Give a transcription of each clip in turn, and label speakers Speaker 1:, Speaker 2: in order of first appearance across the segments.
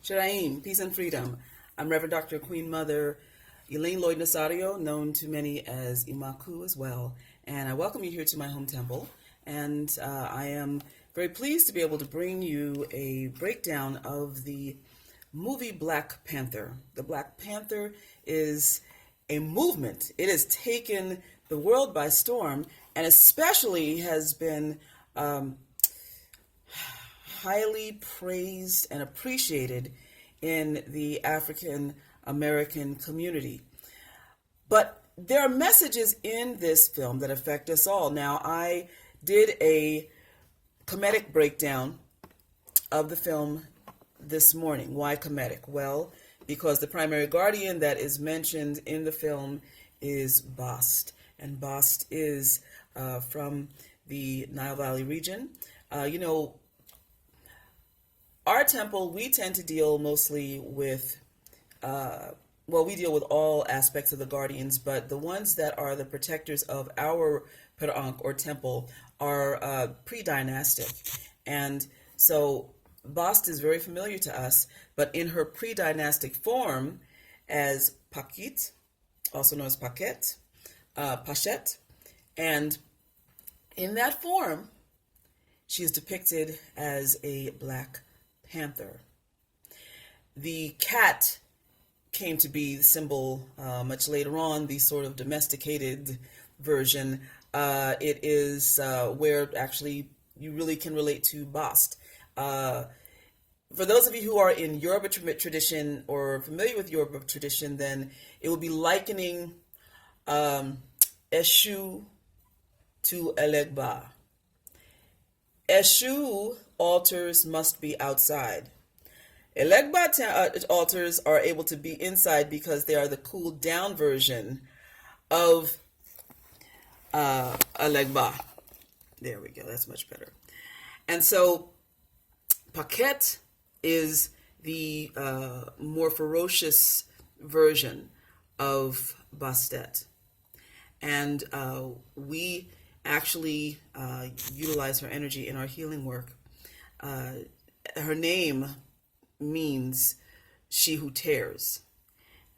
Speaker 1: Sheree, peace and freedom. I'm Reverend Dr. Queen Mother Elaine Lloyd-Nazario, known to many as Imaku as well. And I welcome you here to my home temple. And I am very pleased to be able to bring you a breakdown of the movie Black Panther. The Black Panther is a movement. It has taken the world by storm and especially has been highly praised and appreciated in the African American community. But there are messages in this film that affect us all. Now, I did a comedic breakdown of the film this morning. Why comedic? Well, because the primary guardian that is mentioned in the film is Bast. And Bast is from the Nile Valley region. Our temple, we tend to deal mostly with, we deal with all aspects of the guardians, but the ones that are the protectors of our Perank or temple are pre-dynastic. And so Bast is very familiar to us, but in her pre-dynastic form as Pakit, also known as Paquette, Pachet, and in that form, she is depicted as a Black Panther. The cat came to be the symbol much later on, the sort of domesticated version. It is where actually you really can relate to Bast. For those of you who are in Yoruba tradition or familiar with Yoruba tradition, then it will be likening Eshu to Elegba. Eshu altars must be outside. Elegba altars are able to be inside because they are the cooled down version of Elegba. There we go. That's much better. And so Paquette is the more ferocious version of Bastet. And we actually utilize her energy in our healing work. Her name means she who tears.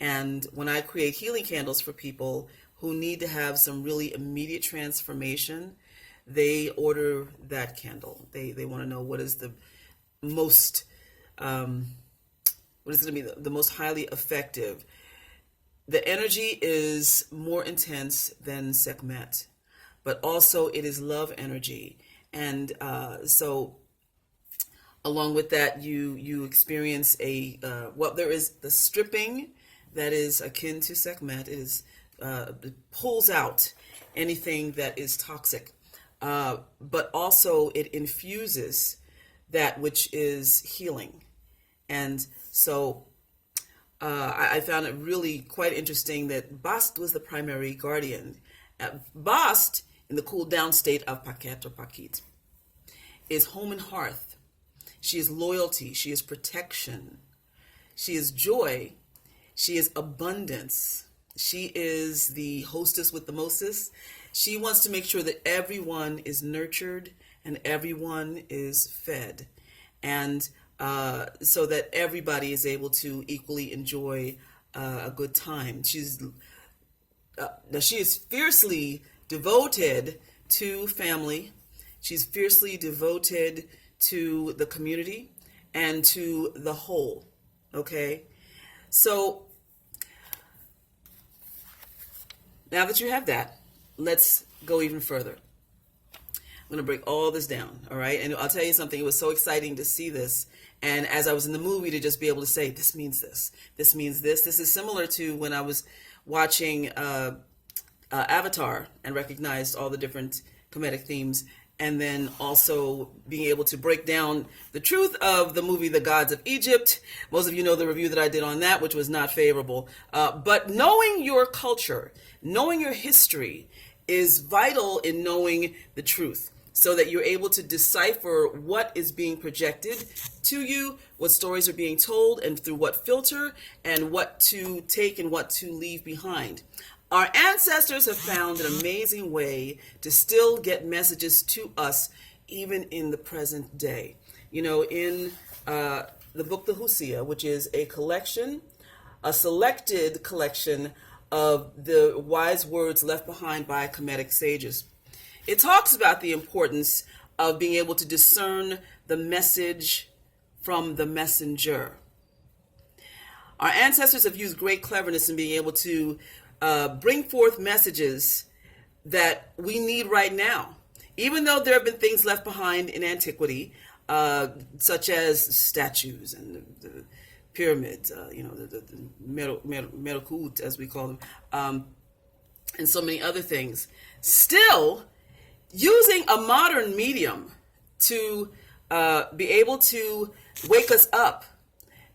Speaker 1: And when I create healing candles for people who need to have some really immediate transformation, they order that candle. They want to know what is the most, what is going to be the most highly effective. The energy is more intense than Sekhmet, but also it is love energy. And so along with that, you experience there is the stripping that is akin to Sekhmet. It pulls out anything that is toxic, but also it infuses that which is healing. And so I found it really quite interesting that Bast was the primary guardian. Bast, in the cool down state of Paquette or Paquit, is home and hearth. She is loyalty. She is protection. She is joy. She is abundance. She is the hostess with the mostest. She wants to make sure that everyone is nurtured and everyone is fed. And so that everybody is able to equally enjoy a good time. She is fiercely devoted to family. She's fiercely devoted to the community and to the whole. Okay? So now that you have that, let's go even further. I'm going to break all this down, all right? And I'll tell you something. It was so exciting to see this. And as I was in the movie, to just be able to say, this means this. This means this. This is similar to when I was watching Avatar and recognized all the different comedic themes. And then also being able to break down the truth of the movie The Gods of Egypt. Most of you know the review that I did on that, which was not favorable. But knowing your culture, knowing your history is vital in knowing the truth, so that you're able to decipher what is being projected to you, what stories are being told, and through what filter, and what to take and what to leave behind. Our ancestors have found an amazing way to still get messages to us even in the present day. You know, in the book The Hosea, which is a selected collection of the wise words left behind by Kemetic sages. It talks about the importance of being able to discern the message from the messenger. Our ancestors have used great cleverness in being able to bring forth messages that we need right now. Even though there have been things left behind in antiquity, such as statues and the pyramids, the Merakut, as we call them, and so many other things. Still, using a modern medium to be able to wake us up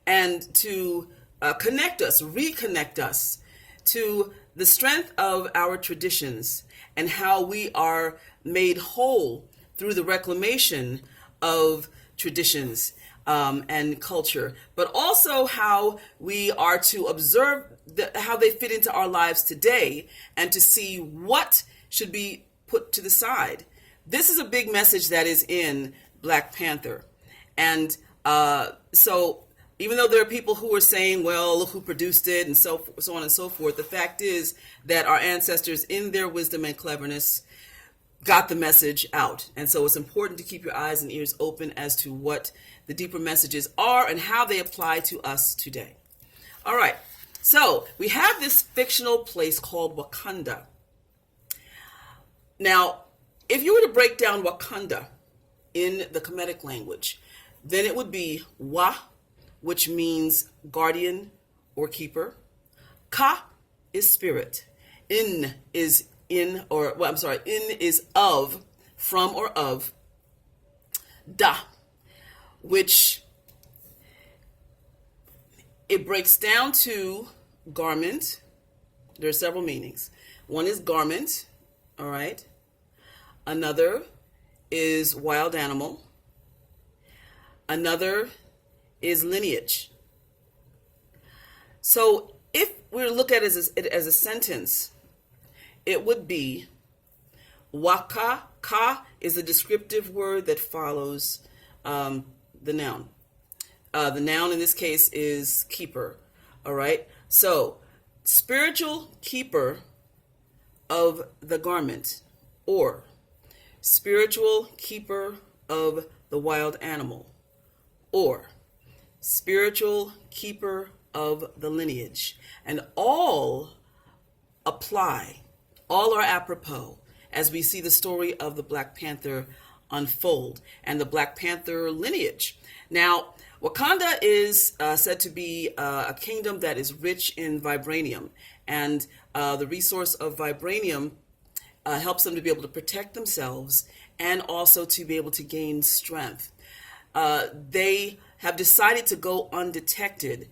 Speaker 1: and to reconnect us to the strength of our traditions and how we are made whole through the reclamation of traditions and culture, but also how we are to observe how they fit into our lives today and to see what should be put to the side. This is a big message that is in Black Panther. And so even though there are people who are saying, well, look who produced it and so on and so forth, the fact is that our ancestors, in their wisdom and cleverness, got the message out. And so it's important to keep your eyes and ears open as to what the deeper messages are and how they apply to us today. All right. So we have this fictional place called Wakanda. Now, if you were to break down Wakanda in the Kemetic language, then it would be Wa, which means guardian or keeper. Ka is spirit. In is in is of, from or of. Da, which it breaks down to garment. There are several meanings. One is garment, all right. Another is wild animal. Another is lineage. So if we look at it as a sentence, it would be waka. Ka is a descriptive word that follows the noun. The noun in this case is keeper. All right. So spiritual keeper of the garment, or spiritual keeper of the wild animal, or spiritual keeper of the lineage. And all apply, all are apropos as we see the story of the Black Panther unfold and the Black Panther lineage. Now, Wakanda is said to be a kingdom that is rich in vibranium, and the resource of vibranium helps them to be able to protect themselves and also to be able to gain strength. They have decided to go undetected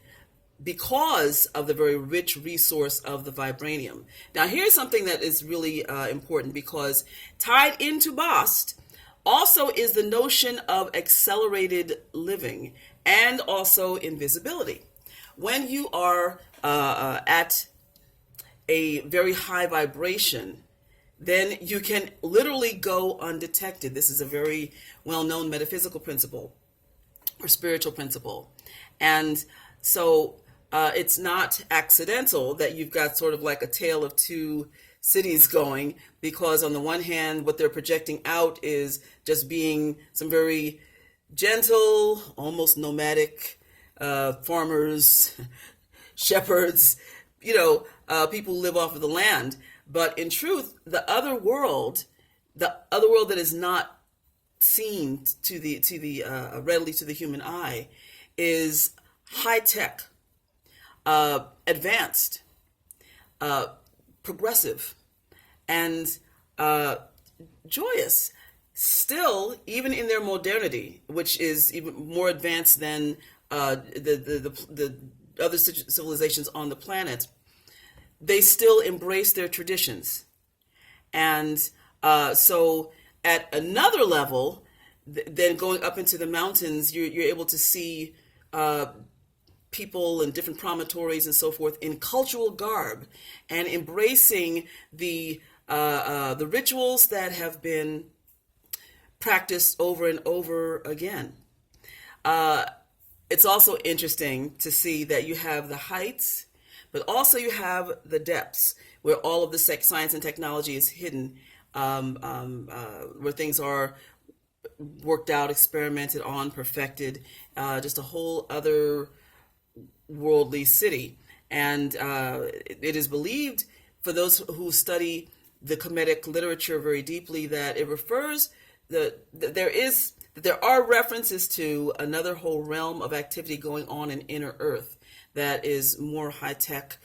Speaker 1: because of the very rich resource of the vibranium. Now, here's something that is really important, because tied into Bast also is the notion of accelerated living and also invisibility. When you are at a very high vibration, then you can literally go undetected. This is a very well-known metaphysical principle or spiritual principle. And so it's not accidental that you've got sort of like a tale of two cities going, because on the one hand, what they're projecting out is just being some very gentle, almost nomadic farmers, shepherds, people who live off of the land. But in truth, the other world that is not seen to the readily to the human eye, is high tech, advanced, progressive, and joyous. Still, even in their modernity, which is even more advanced than the other civilizations on the planet, they still embrace their traditions. And so at another level, then going up into the mountains, you're able to see people in different promontories and so forth in cultural garb and embracing the rituals that have been practiced over and over again. it's also interesting to see that you have the heights, but also you have the depths where all of the science and technology is hidden, where things are worked out, experimented on, perfected, just a whole other worldly city. And it is believed, for those who study the Kemetic literature very deeply, that it refers that there are references to another whole realm of activity going on in inner Earth that is more high tech,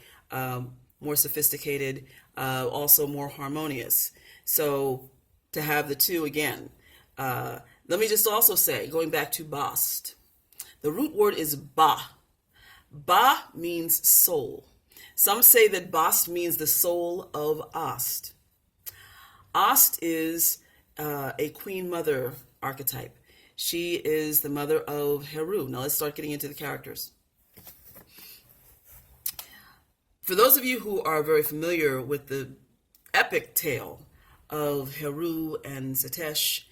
Speaker 1: more sophisticated, also more harmonious. So to have the two again. Let me just also say, going back to Bast, the root word is ba. Ba means soul. Some say that Bast means the soul of Ast. Ast is a queen mother archetype. She is the mother of Heru. Now let's start getting into the characters. For those of you who are very familiar with the epic tale of Heru and Satesh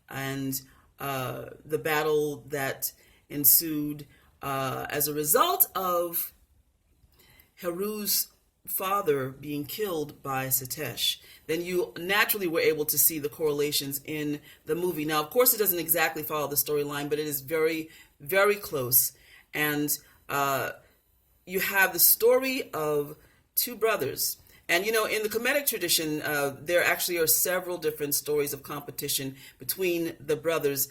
Speaker 1: and the battle that ensued as a result of Heru's father being killed by Satesh, then you naturally were able to see the correlations in the movie. Now, of course, it doesn't exactly follow the storyline, but it is very, very close. And you have the story of two brothers. And, you know, in the Kemetic tradition, there actually are several different stories of competition between the brothers,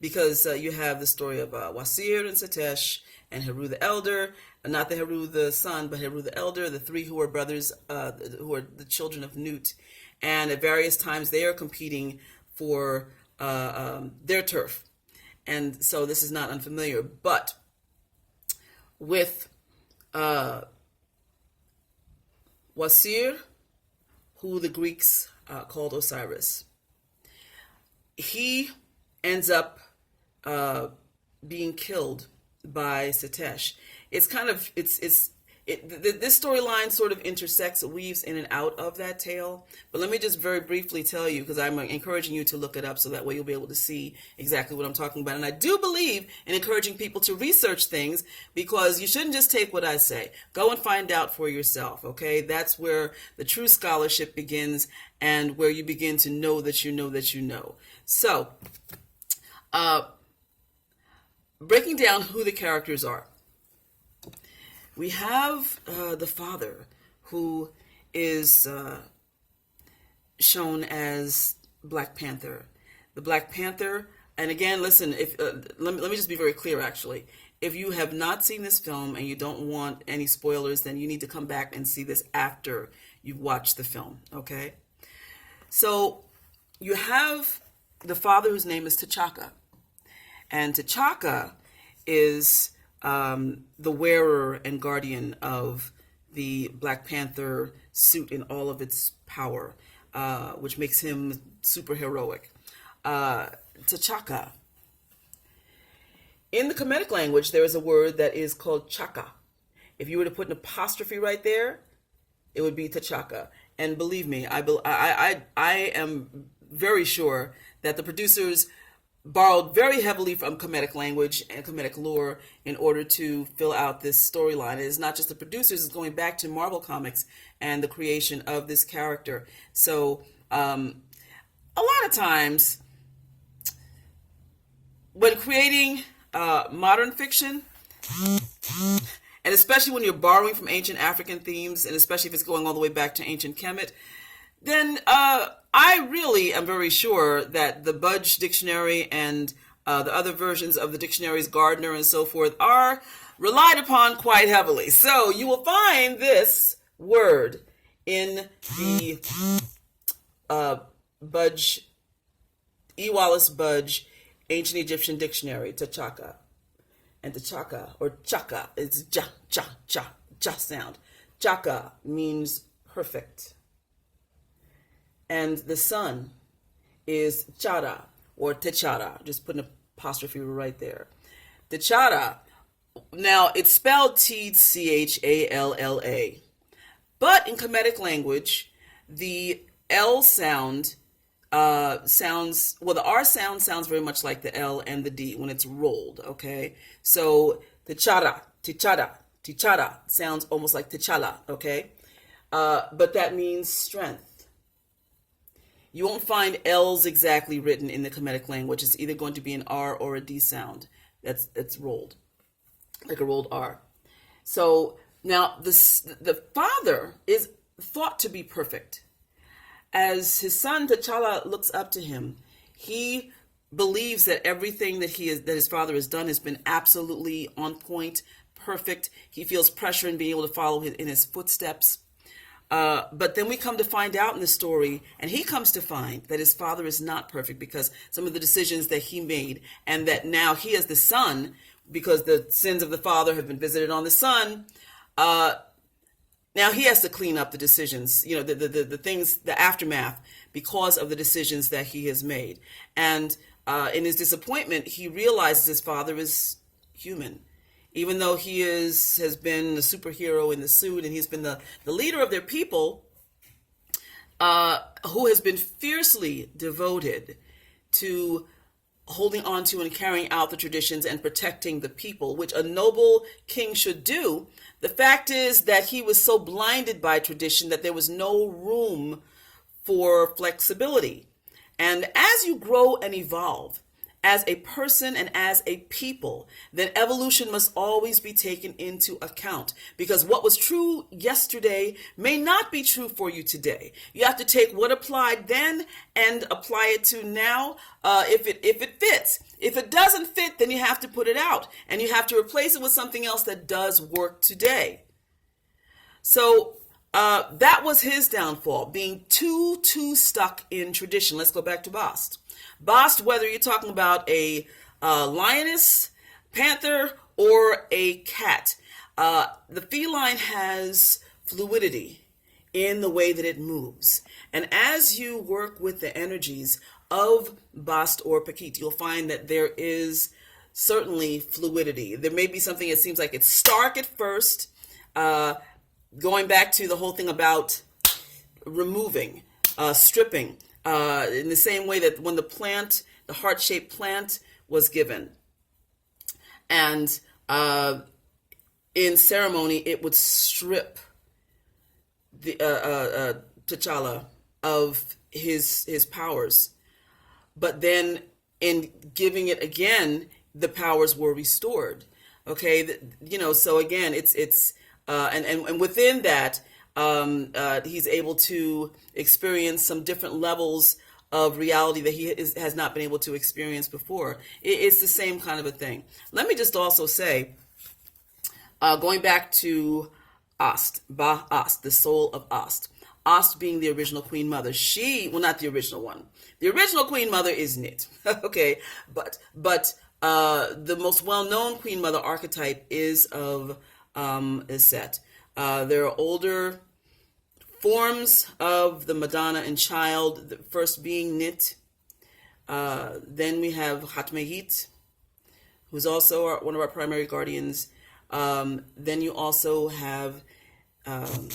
Speaker 1: because you have the story of Wasir and Satesh and Heru the elder, not the Heru the son, but Heru the elder, the three who are brothers, who are the children of Nut. And at various times they are competing for their turf. And so this is not unfamiliar. But with Wasir, who the Greeks called Osiris, he ends up being killed by Satesh. It's kind of this storyline sort of intersects, weaves in and out of that tale. But let me just very briefly tell you, because I'm encouraging you to look it up so that way you'll be able to see exactly what I'm talking about. And I do believe in encouraging people to research things, because you shouldn't just take what I say. Go and find out for yourself, okay? That's where the true scholarship begins, and where you begin to know that you know that you know. So, breaking down who the characters are. We have the father, who is shown as Black Panther. The Black Panther, and again, listen, if let me just be very clear, actually. If you have not seen this film and you don't want any spoilers, then you need to come back and see this after you've watched the film, okay? So you have the father, whose name is T'Chaka. And T'Chaka is the wearer and guardian of the Black Panther suit in all of its power, which makes him super heroic. T'Chaka. In the Kemetic language, there is a word that is called chaka. If you were to put an apostrophe right there, it would be T'Chaka. And believe me, I am very sure that the producers borrowed very heavily from Kemetic language and Kemetic lore in order to fill out this storyline. It is not just the producers, it's going back to Marvel Comics and the creation of this character. So a lot of times when creating modern fiction, and especially when you're borrowing from ancient African themes, and especially if it's going all the way back to ancient Kemet, then I really am very sure that the Budge Dictionary and the other versions of the dictionaries, Gardner and so forth, are relied upon quite heavily. So you will find this word in the Budge, E. Wallace Budge, Ancient Egyptian Dictionary, T'Chaka. And T'Chaka, or Chaka, it's ja sound. Chaka means perfect. And the son is Chara, or T'Chara. Just put an apostrophe right there. T'Chara. Now, it's spelled T'Challa. But in Kemetic language, the L sound sounds, well, the R sound sounds very much like the L and the D when it's rolled, okay? So tichara, tichara sounds almost like tichala, okay? But that means strength. You won't find L's exactly written in the Kemetic language. It's either going to be an R or a D sound that's rolled, like a rolled R. So now the father is thought to be perfect. As his son T'Challa looks up to him, he believes that everything that his father has done has been absolutely on point, perfect. He feels pressure in being able to follow in his footsteps. But then we come to find out in the story, and he comes to find that his father is not perfect because some of the decisions that he made, and that now he as the son, because the sins of the father have been visited on the son, now he has to clean up the decisions, the things, the aftermath, because of the decisions that he has made. And in his disappointment, he realizes his father is human. Even though he has been a superhero in the suit and he's been the leader of their people, who has been fiercely devoted to holding on to and carrying out the traditions and protecting the people, which a noble king should do. The fact is that he was so blinded by tradition that there was no room for flexibility. And as you grow and evolve as a person and as a people, then evolution must always be taken into account, because what was true yesterday may not be true for you today. You have to take what applied then and apply it to now, if it fits. If it doesn't fit, then you have to put it out and you have to replace it with something else that does work today. So that was his downfall, being too stuck in tradition. Let's go back to Bast. Bast, whether you're talking about a lioness, panther, or a cat, the feline has fluidity in the way that it moves. And as you work with the energies of Bast or Pakit, you'll find that there is certainly fluidity. There may be something that seems like it's stark at first, going back to the whole thing about removing, stripping, in the same way that when the heart-shaped plant was given, and in ceremony it would strip the T'Challa of his powers, but then in giving it again, the powers were restored. Okay, so again, it's and within that, he's able to experience some different levels of reality that he has not been able to experience before. It's the same kind of a thing. Let me just also say, going back to Ast, Ba-Ast, the soul of Ast. Ast being the original Queen Mother. Not the original one. The original Queen Mother is Nit. Okay, but the most well-known Queen Mother archetype is of Set. There are older forms of the Madonna and Child, the first being Nit. Then we have Hatmehit, who's also one of our primary guardians. Then you also have Chetor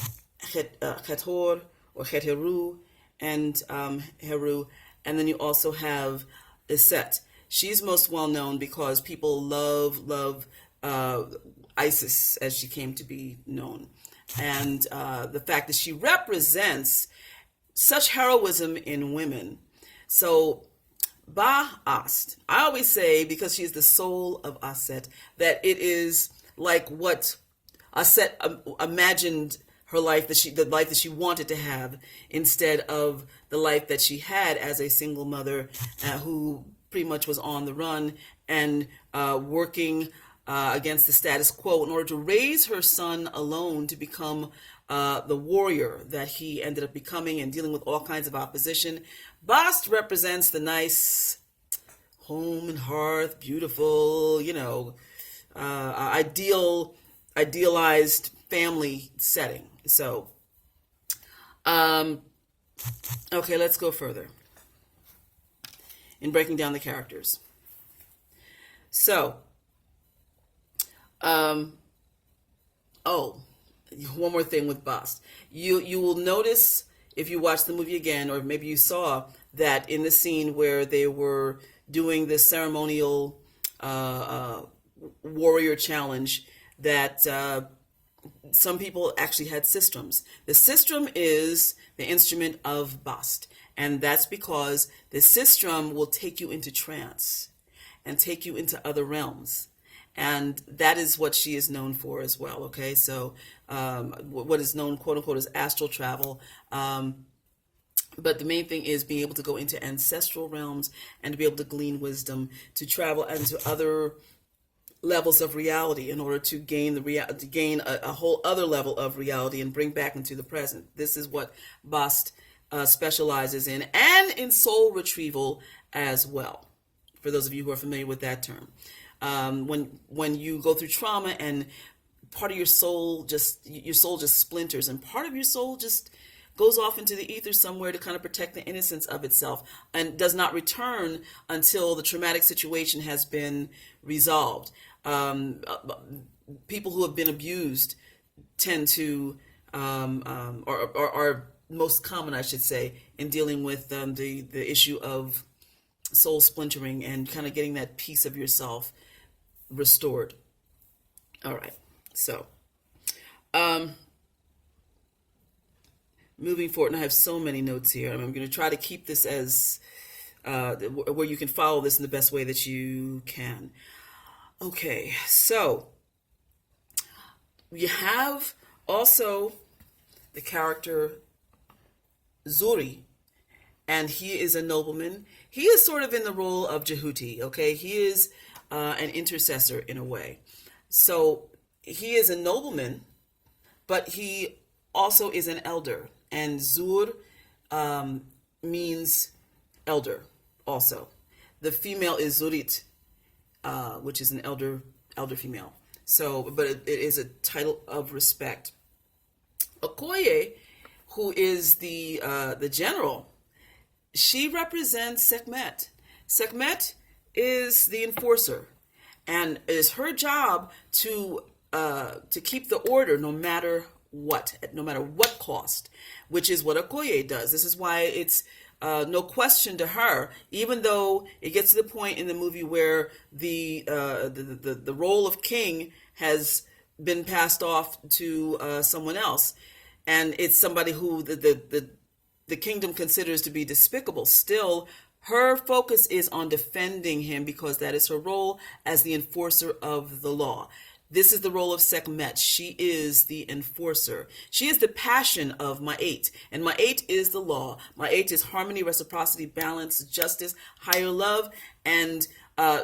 Speaker 1: or Cheteru and Heru. And then you also have Iset. She's most well known because people love Isis, as she came to be known. And the fact that she represents such heroism in women. So Ba-Ast, I always say, because she's the soul of Aset, that it is like what Aset imagined her life, the life that she wanted to have, instead of the life that she had as a single mother who pretty much was on the run and working against the status quo in order to raise her son alone to become the warrior that he ended up becoming and dealing with all kinds of opposition. Bast represents the nice home and hearth, beautiful, idealized family setting. So, okay, let's go further in breaking down the characters. So, one more thing with Bast. You will notice if you watch the movie again, or maybe you saw that in the scene where they were doing this ceremonial warrior challenge, that some people actually had sistrums. The sistrum is the instrument of Bast, and that's because the sistrum will take you into trance and take you into other realms. And that is what she is known for as well. Okay, so what is known, quote unquote, as astral travel. But the main thing is being able to go into ancestral realms and to be able to glean wisdom, to travel into other levels of reality in order to gain a whole other level of reality and bring back into the present. This is what Bast specializes in, and in soul retrieval as well, for those of you who are familiar with that term. When you go through trauma and part of your soul just splinters, and part of your soul just goes off into the ether somewhere to kind of protect the innocence of itself, and does not return until the traumatic situation has been resolved. People who have been abused tend to, or are most common, I should say, in dealing with the issue of soul splintering and kind of getting that piece of yourself restored. All right, so moving forward, and I have so many notes here. I'm going to try to keep this as where you can follow this in the best way that you can. Okay, so you have also the character Zouri, and he is a nobleman. He is sort of in the role of Jehuti, okay? He is an intercessor in a way. So he is a nobleman, but he also is an elder. And Zur means elder also. The female is Zurit, which is an elder female. So, but it is a title of respect. Okoye, who is the general, she represents Sekhmet. Sekhmet is the enforcer, and it is her job to keep the order no matter what cost, which is what Okoye does. This is why it's no question to her, even though it gets to the point in the movie where the role of king has been passed off to someone else, and it's somebody who the kingdom considers to be despicable. Still, her focus is on defending him because that is her role as the enforcer of the law. This is the role of Sekhmet. She is the enforcer. She is the passion of Ma'at. And Ma'at is the law. Ma'at is harmony, reciprocity, balance, justice, higher love. And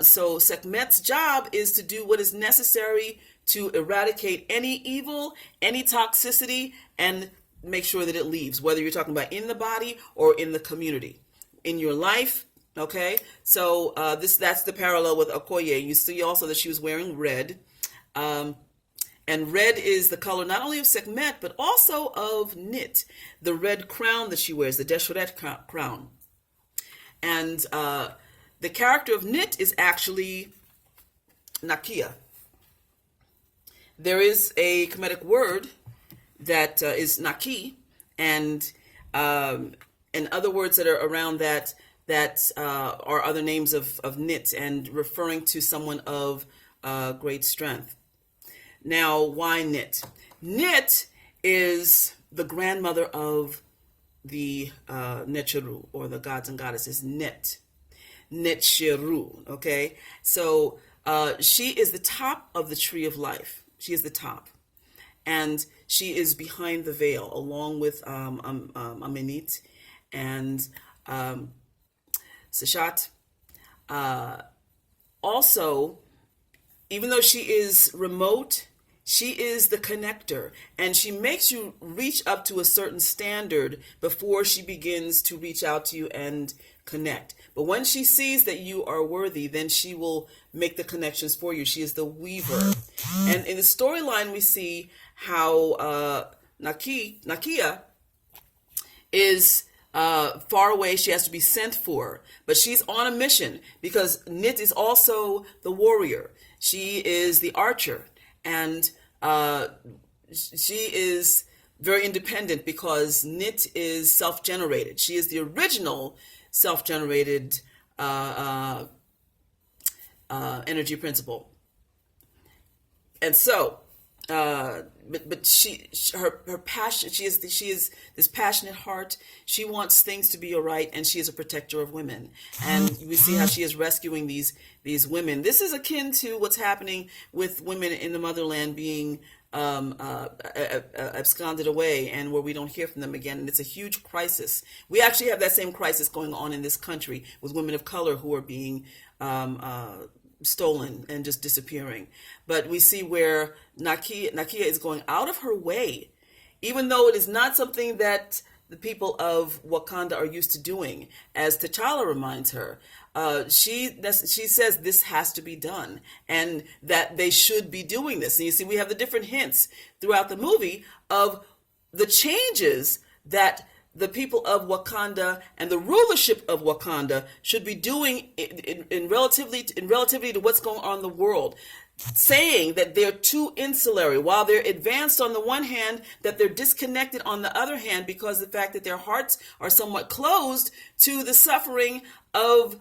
Speaker 1: so Sekhmet's job is to do what is necessary to eradicate any evil, any toxicity, and make sure that it leaves, whether you're talking about in the body or in the community, in your life. Okay, so that's the parallel with Okoye. You see also that she was wearing red. And red is the color not only of Sekhmet, but also of Nit, the red crown that she wears, the Deshret crown. And the character of Nit is actually Nakia. There is a Kemetic word that is Naki, and other words that are around that are other names of Nit and referring to someone of great strength. Now, why Nit? Nit is the grandmother of the Necheru, or the gods and goddesses. Necheru, okay? So she is the top of the tree of life. She is the top. And she is behind the veil, along with Amenit and Seshat. Also, even though she is remote, she is the connector, and she makes you reach up to a certain standard before she begins to reach out to you and connect. But when she sees that you are worthy, then she will make the connections for you. She is the weaver. And in the storyline, we see how Nakia is far away. She has to be sent for, but she's on a mission because Nit is also the warrior. She is the archer, and she is very independent because Nit is self-generated. She is the original self-generated energy principle. And so, but her passion, she is this passionate heart. She wants things to be all right, and she is a protector of women. And we see how she is rescuing these women. This is akin to what's happening with women in the motherland being absconded away, and where we don't hear from them again. And it's a huge crisis. We actually have that same crisis going on in this country with women of color who are being stolen and just disappearing. But we see where Nakia is going out of her way, even though it is not something that the people of Wakanda are used to doing. As T'Challa reminds her, she says this has to be done and that they should be doing this. And you see, we have the different hints throughout the movie of the changes that the people of Wakanda and the rulership of Wakanda should be doing in relativity to what's going on in the world, saying that they're too insulary, while they're advanced on the one hand, that they're disconnected on the other hand, because the fact that their hearts are somewhat closed to the suffering of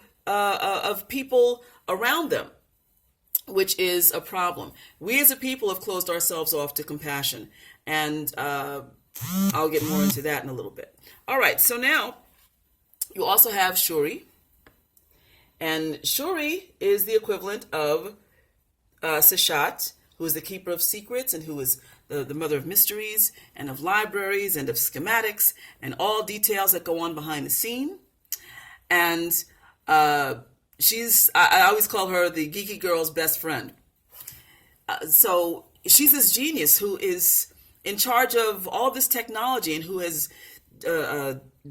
Speaker 1: people around them, which is a problem. We as a people have closed ourselves off to compassion, and I'll get more into that in a little bit. All right, so now you also have Shuri, and Shuri is the equivalent of Seshat, who is the keeper of secrets and who is the mother of mysteries and of libraries and of schematics and all details that go on behind the scene. And I always call her the geeky girl's best friend. So she's this genius who is in charge of all this technology and who has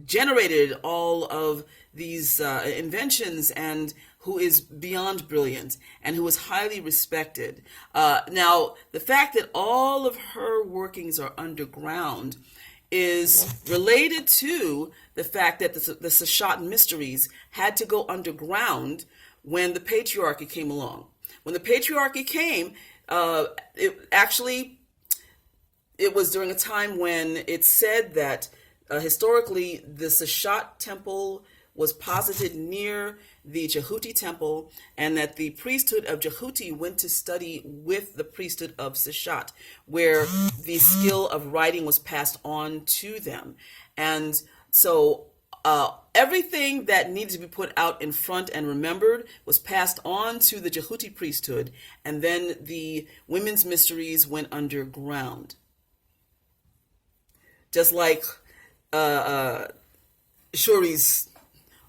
Speaker 1: generated all of these inventions, and who is beyond brilliant and who is highly respected. Now, the fact that all of her workings are underground is related to the fact that the Seshat mysteries had to go underground when the patriarchy came along. When the patriarchy came, it was during a time when it's said that historically the Seshat temple was posited near the Jehuti temple, and that the priesthood of Jehuti went to study with the priesthood of Seshat, where the skill of writing was passed on to them. And so everything that needed to be put out in front and remembered was passed on to the Jehuti priesthood, and then the women's mysteries went underground. Just like Shuri's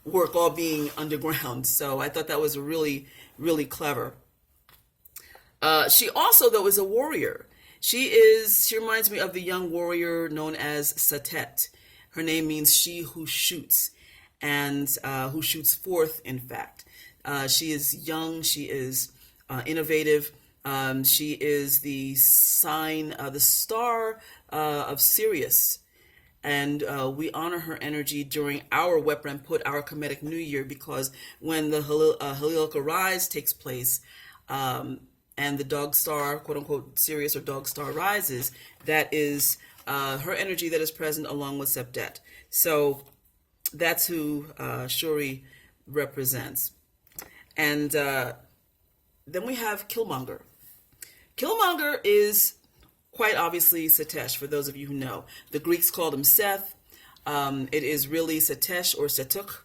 Speaker 1: work all being underground. So I thought that was really, really clever. She also, though, is a warrior. She reminds me of the young warrior known as Satet. Her name means she who shoots, and who shoots forth, in fact. She is young, she is innovative. She is the sign, the star of Sirius. And we honor her energy during our Wepremput, our Kemetic New Year, because when the Halilka Rise takes place, and the dog star, quote unquote, Sirius or dog star rises, that is her energy that is present along with Septet. So that's who Shuri represents. And then we have Killmonger. Killmonger is quite obviously Setesh, for those of you who know. The Greeks called him Seth. It is really Setesh or Setuk,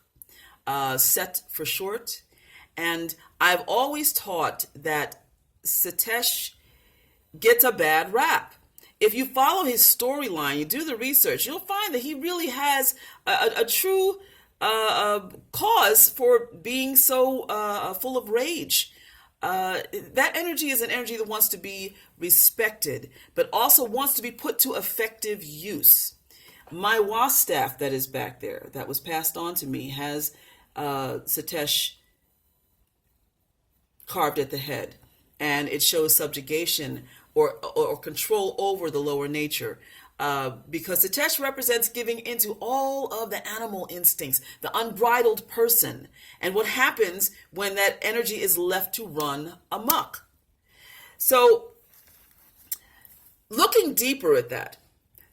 Speaker 1: Set for short. And I've always taught that Setesh gets a bad rap. If you follow his storyline, you do the research, you'll find that he really has a true cause for being so full of rage. That energy is an energy that wants to be respected, but also wants to be put to effective use. My WAS staff that is back there, that was passed on to me, has Setesh carved at the head, and it shows subjugation or control over the lower nature. Because Setesh represents giving into all of the animal instincts, the unbridled person, and what happens when that energy is left to run amok. So, looking deeper at that,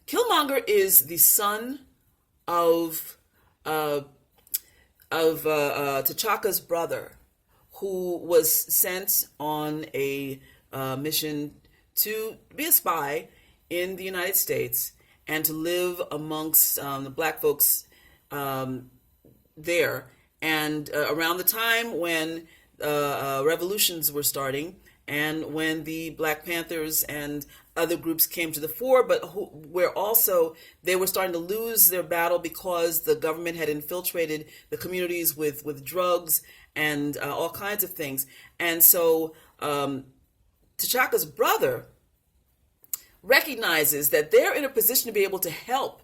Speaker 1: Killmonger is the son of T'Chaka's brother, who was sent on a mission to be a spy in the United States and to live amongst the black folks there. And around the time when revolutions were starting and when the Black Panthers and other groups came to the fore, but where also they were starting to lose their battle because the government had infiltrated the communities with drugs and all kinds of things. And so T'Chaka's brother recognizes that they're in a position to be able to help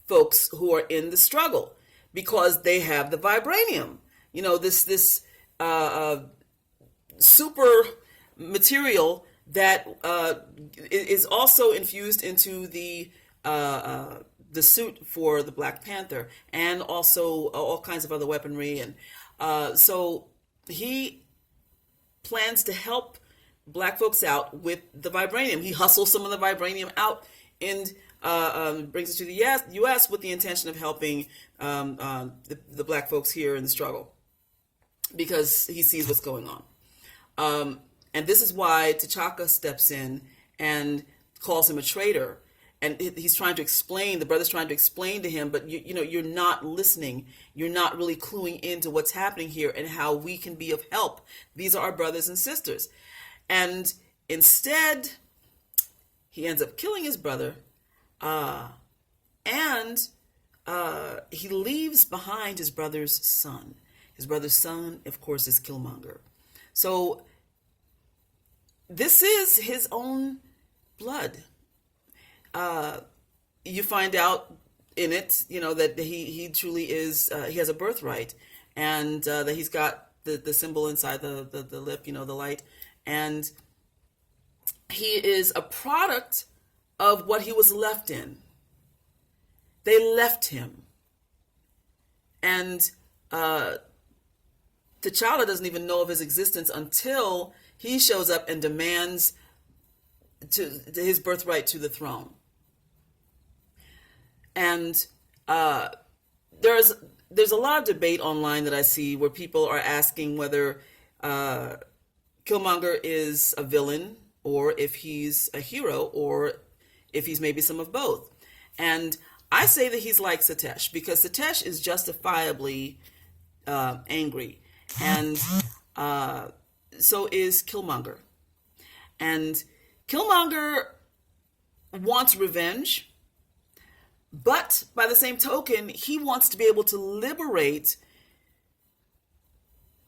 Speaker 1: folks who are in the struggle because they have the vibranium. You know, this super material that is also infused into the suit for the Black Panther, and also all kinds of other weaponry. And so he plans to help black folks out with the vibranium. He hustles some of the vibranium out and brings it to the U.S. with the intention of helping the black folks here in the struggle, because he sees what's going on. And this is why T'Chaka steps in and calls him a traitor. And he's trying to explain, the brother's trying to explain to him, but you're not listening. You're not really cluing into what's happening here and how we can be of help. These are our brothers and sisters. And instead, he ends up killing his brother. And he leaves behind his brother's son. His brother's son, of course, is Killmonger. So this is his own blood. You find out in it, that he truly is, he has a birthright, and that he's got the symbol inside the lip, the light. And he is a product of what he was left in. They left him. And T'Challa doesn't even know of his existence until he shows up and demands his birthright to the throne. And there's a lot of debate online that I see where people are asking whether Killmonger is a villain, or if he's a hero, or if he's maybe some of both. And I say that he's like Satesh, because Satesh is justifiably angry, and so is Killmonger. And Killmonger wants revenge, but by the same token, he wants to be able to liberate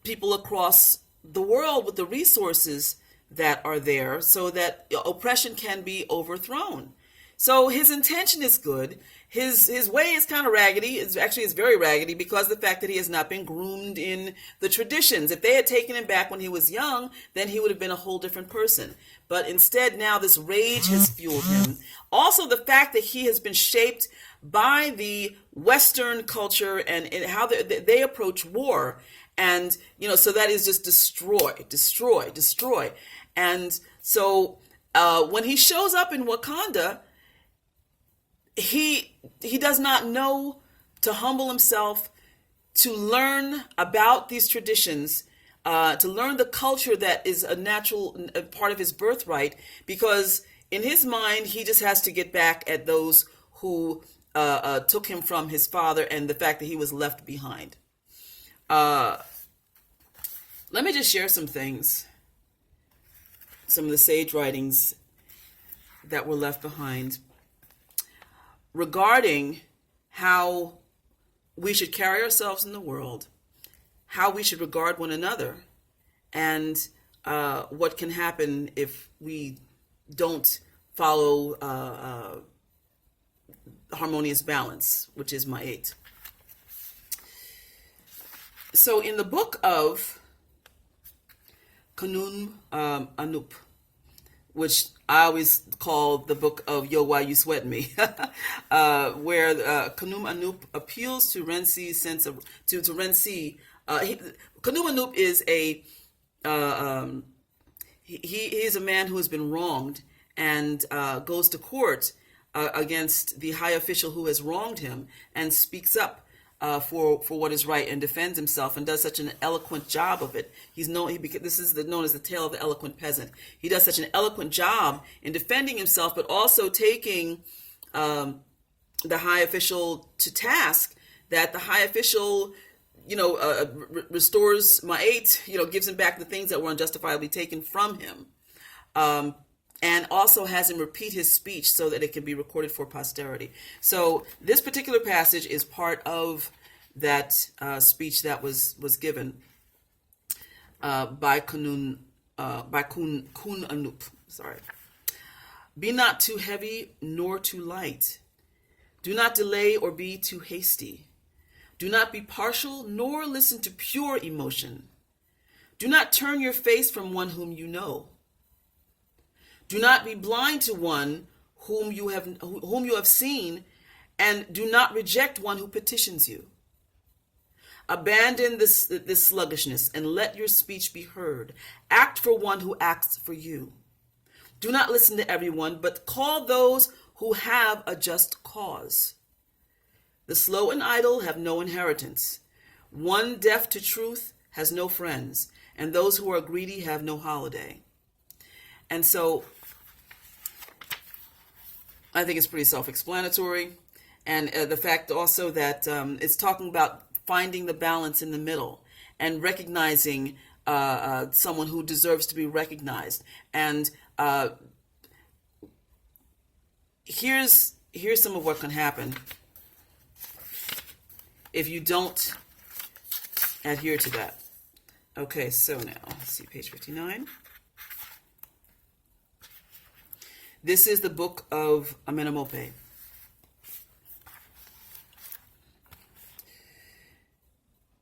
Speaker 1: people across the world with the resources that are there so that oppression can be overthrown. So his intention is good. His way is kind of raggedy. It's very raggedy because of the fact that he has not been groomed in the traditions. If they had taken him back when he was young, then he would have been a whole different person. But instead, now this rage has fueled him. Also, the fact that he has been shaped by the Western culture and how they approach war. And, so that is just destroy. And so when he shows up in Wakanda, he does not know to humble himself, to learn about these traditions, to learn the culture that is a natural part of his birthright, because in his mind, he just has to get back at those who took him from his father and the fact that he was left behind. Let me just share some things, some of the sage writings that were left behind regarding how we should carry ourselves in the world, how we should regard one another, and what can happen if we don't follow harmonious balance, which is my 8. So in the book of Kanun Anup, which I always call the book of Yo, Why You Sweating Me, where Kanum Anup appeals to Rensi's sense of, to Rensi. Kanum Anup is he is a man who has been wronged and goes to court against the high official who has wronged him and speaks up for what is right and defends himself and does such an eloquent job of it. This is known as the tale of the eloquent peasant. He does such an eloquent job in defending himself, but also taking the high official to task, that the high official, restores Ma'at, gives him back the things that were unjustifiably taken from him. And also has him repeat his speech so that it can be recorded for posterity. So this particular passage is part of that speech that was given by Kun Anup. Sorry. Be not too heavy nor too light. Do not delay or be too hasty. Do not be partial nor listen to pure emotion. Do not turn your face from one whom you know. Do not be blind to one whom you have seen, and do not reject one who petitions you. Abandon this sluggishness and let your speech be heard. Act for one who acts for you. Do not listen to everyone, but call those who have a just cause. The slow and idle have no inheritance. One deaf to truth has no friends, and those who are greedy have no holiday. And so I think it's pretty self-explanatory. And the fact also that it's talking about finding the balance in the middle and recognizing someone who deserves to be recognized. And here's some of what can happen if you don't adhere to that. Okay, so now, let's see, page 59. This is the book of Amenemope.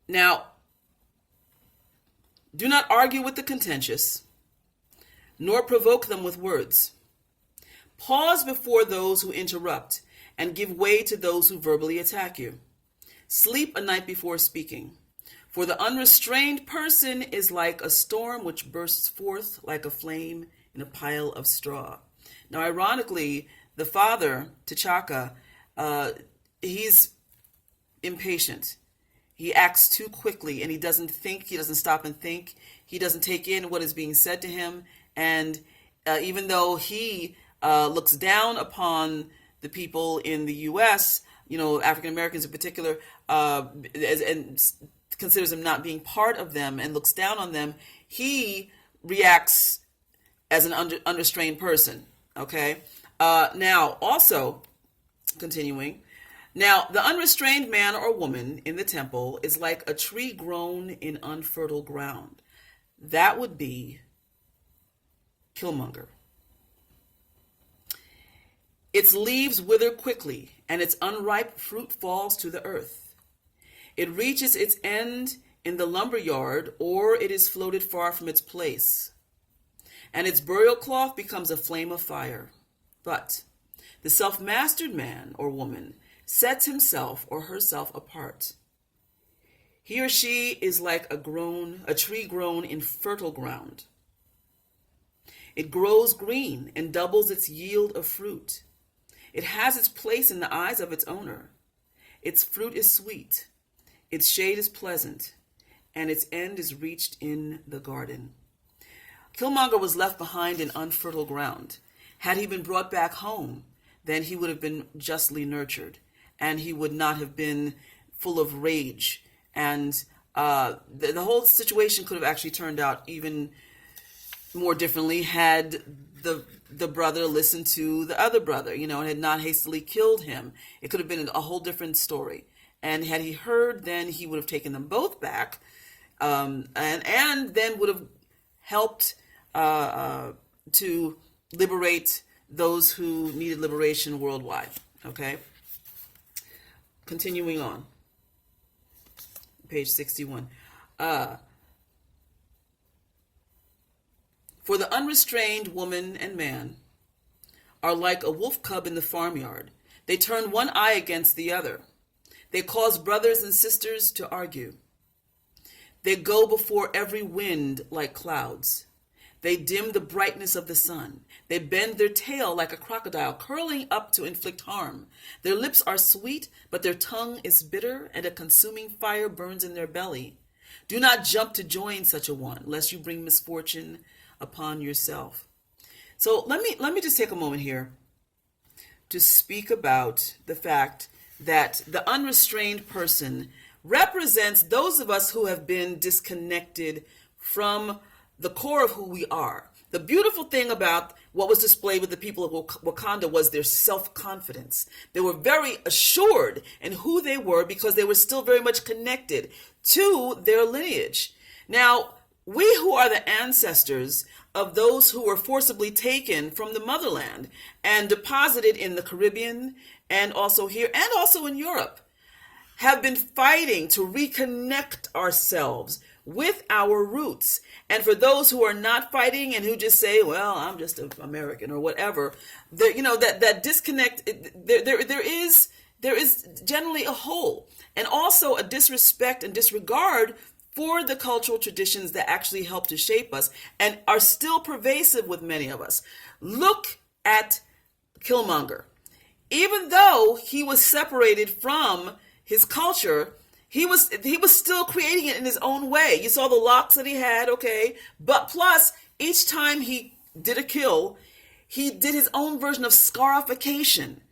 Speaker 1: Now, do not argue with the contentious, nor provoke them with words. Pause before those who interrupt, and give way to those who verbally attack you. Sleep a night before speaking, for the unrestrained person is like a storm which bursts forth like a flame in a pile of straw. Now, ironically, the father, T'Chaka, he's impatient. He acts too quickly, and he doesn't think, he doesn't stop and think. He doesn't take in what is being said to him. And even though he looks down upon the people in the U.S., African Americans in particular, and considers them not being part of them and looks down on them, he reacts as an unrestrained person. Okay. Now, also continuing. Now, the unrestrained man or woman in the temple is like a tree grown in unfertile ground. That would be Killmonger. Its leaves wither quickly, and its unripe fruit falls to the earth. It reaches its end in the lumber yard, or it is floated far from its place, and its burial cloth becomes a flame of fire. But the self-mastered man or woman sets himself or herself apart. He or she is like a tree grown in fertile ground. It grows green and doubles its yield of fruit. It has its place in the eyes of its owner. Its fruit is sweet. Its shade is pleasant, and its end is reached in the garden. Killmonger was left behind in unfertile ground. Had he been brought back home, then he would have been justly nurtured, and he would not have been full of rage. And the whole situation could have actually turned out even more differently had the brother listened to the other brother, and had not hastily killed him. It could have been a whole different story. And had he heard, then he would have taken them both back, and then would have helped to liberate those who needed liberation worldwide. Okay? Continuing on. Page 61. For the unrestrained woman and man are like a wolf cub in the farmyard. They turn one eye against the other. They cause brothers and sisters to argue. They go before every wind like clouds. They dim the brightness of the sun. They bend their tail like a crocodile, curling up to inflict harm. Their lips are sweet, but their tongue is bitter, and a consuming fire burns in their belly. Do not jump to join such a one, lest you bring misfortune upon yourself. So let me just take a moment here to speak about the fact that the unrestrained person represents those of us who have been disconnected from the core of who we are. The beautiful thing about what was displayed with the people of Wakanda was their self-confidence. They were very assured in who they were because they were still very much connected to their lineage. Now, we who are the ancestors of those who were forcibly taken from the motherland and deposited in the Caribbean and also here and also in Europe have been fighting to reconnect ourselves with our roots. And for those who are not fighting and who just say, well, I'm just an American or whatever, that disconnect, there is generally a hole, and also a disrespect and disregard for the cultural traditions that actually help to shape us and are still pervasive with many of us. Look at Killmonger. Even though he was separated from his culture, he was still creating it in his own way. You saw the locks that he had, okay? But plus, each time he did a kill, he did his own version of scarification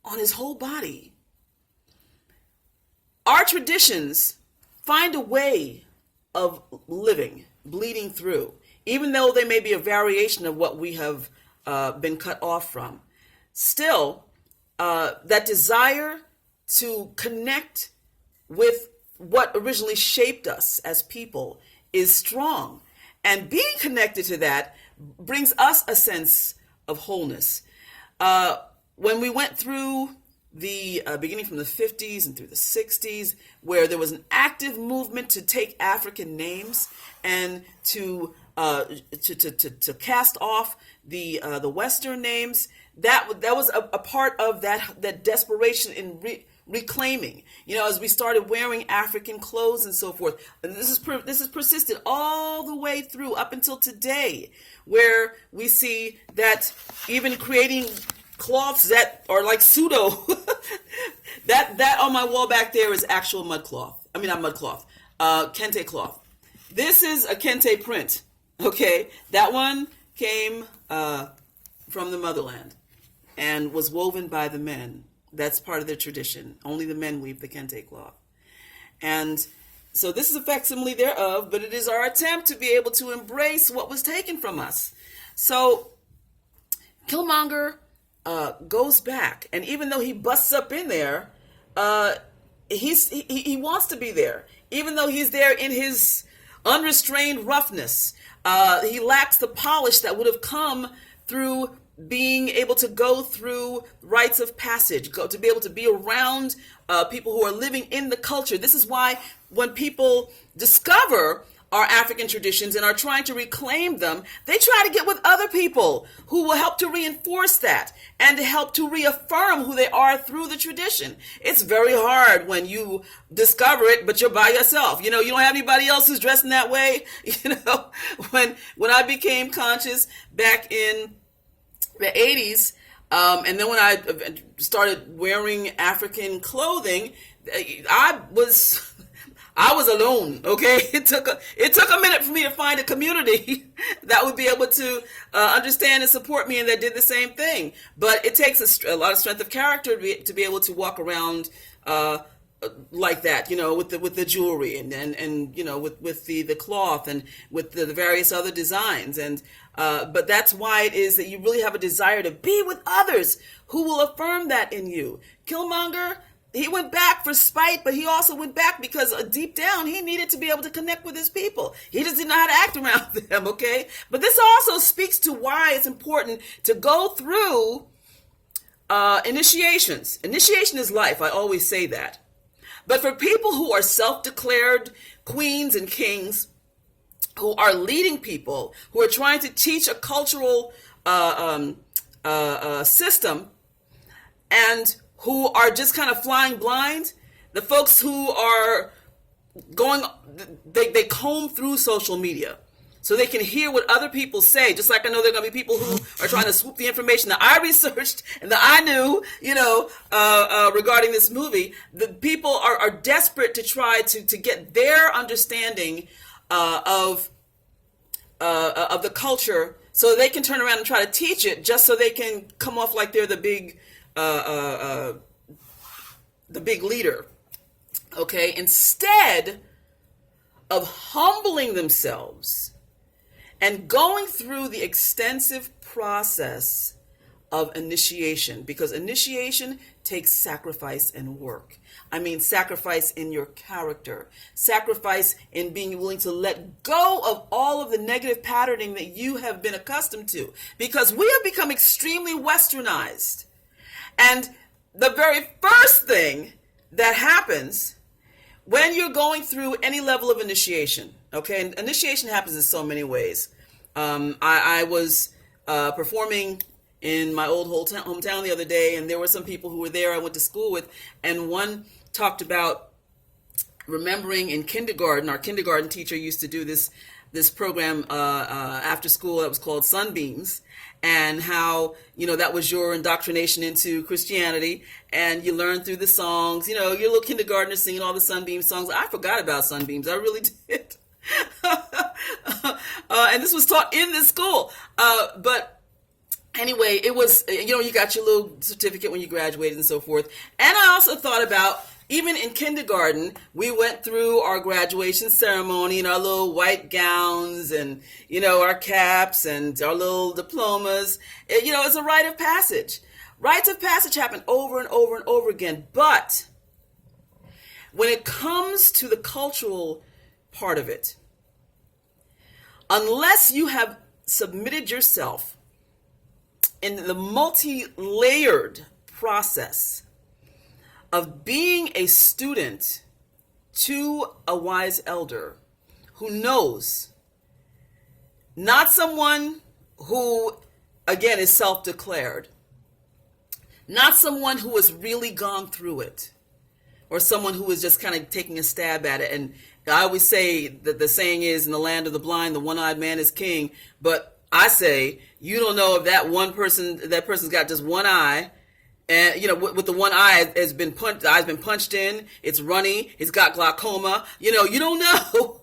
Speaker 1: on his whole body. Our traditions find a way of living, bleeding through, even though they may be a variation of what we have been cut off from. Still, that desire to connect with what originally shaped us as people is strong. And being connected to that brings us a sense of wholeness. When we went through the beginning from the 50s and through the 60s, where there was an active movement to take African names and to cast off the Western names, that was a part of that desperation in reclaiming, as we started wearing African clothes and so forth. And this is persisted all the way through up until today, where we see that even creating cloths that are like pseudo, that on my wall back there is actual mud cloth. I mean, not mud cloth, kente cloth. This is a kente print, okay? That one came from the motherland and was woven by the men. That's part of their tradition. Only the men weave the kente cloth. And so this is a facsimile thereof, but it is our attempt to be able to embrace what was taken from us. So Killmonger goes back, and even though he busts up in there, he wants to be there. Even though he's there in his unrestrained roughness, he lacks the polish that would have come through being able to go through rites of passage, to be able to be around people who are living in the culture. This is why when people discover our African traditions and are trying to reclaim them, they try to get with other people who will help to reinforce that and to help to reaffirm who they are through the tradition. It's very hard when you discover it, but you're by yourself. You don't have anybody else who's dressed in that way. When I became conscious back in the 80s, and then when I started wearing African clothing, I was alone. Okay, it took a minute for me to find a community that would be able to understand and support me, and that did the same thing. But it takes a lot of strength of character to be able to walk around like that, with the jewelry and with the cloth and with the various other designs. And but that's why it is that you really have a desire to be with others who will affirm that in you. Killmonger, he went back for spite, but he also went back because deep down he needed to be able to connect with his people. He just didn't know how to act around them, okay? But this also speaks to why it's important to go through initiations. Initiation is life, I always say that. But for people who are self-declared queens and kings, who are leading people, who are trying to teach a cultural system, and who are just kind of flying blind, the folks who are they comb through social media. so they can hear what other people say. Just like I know there are going to be people who are trying to swoop the information that I researched and that I knew, regarding this movie. The people are desperate to try to get their understanding of the culture, so they can turn around and try to teach it, just so they can come off like they're the big leader. Okay, instead of humbling themselves and going through the extensive process of initiation, because initiation takes sacrifice and work. I mean, sacrifice in your character, sacrifice in being willing to let go of all of the negative patterning that you have been accustomed to, because we have become extremely westernized. And the very first thing that happens when you're going through any level of initiation, okay, and initiation happens in so many ways. I was performing in my old hometown the other day, and there were some people who were there I went to school with, and one talked about remembering in kindergarten. Our kindergarten teacher used to do this program after school that was called Sunbeams, and how, that was your indoctrination into Christianity, and you learned through the songs, your little kindergartner singing all the Sunbeam songs. I forgot about Sunbeams. I really did. And this was taught in this school. But anyway, it was, you got your little certificate when you graduated and so forth. And I also thought about, even in kindergarten, we went through our graduation ceremony in our little white gowns and, our caps and our little diplomas. It's a rite of passage. Rites of passage happen over and over and over again. But when it comes to the cultural part of it, unless you have submitted yourself in the multi-layered process of being a student to a wise elder who knows, not someone who, again, is self-declared, not someone who has really gone through it, or someone who is just kind of taking a stab at it. And I always say that the saying is, in the land of the blind, the one-eyed man is king. But I say, you don't know if that person's got just one eye. And, with the one eye has been punched, the eye's been punched in, it's runny, it's got glaucoma, you don't know.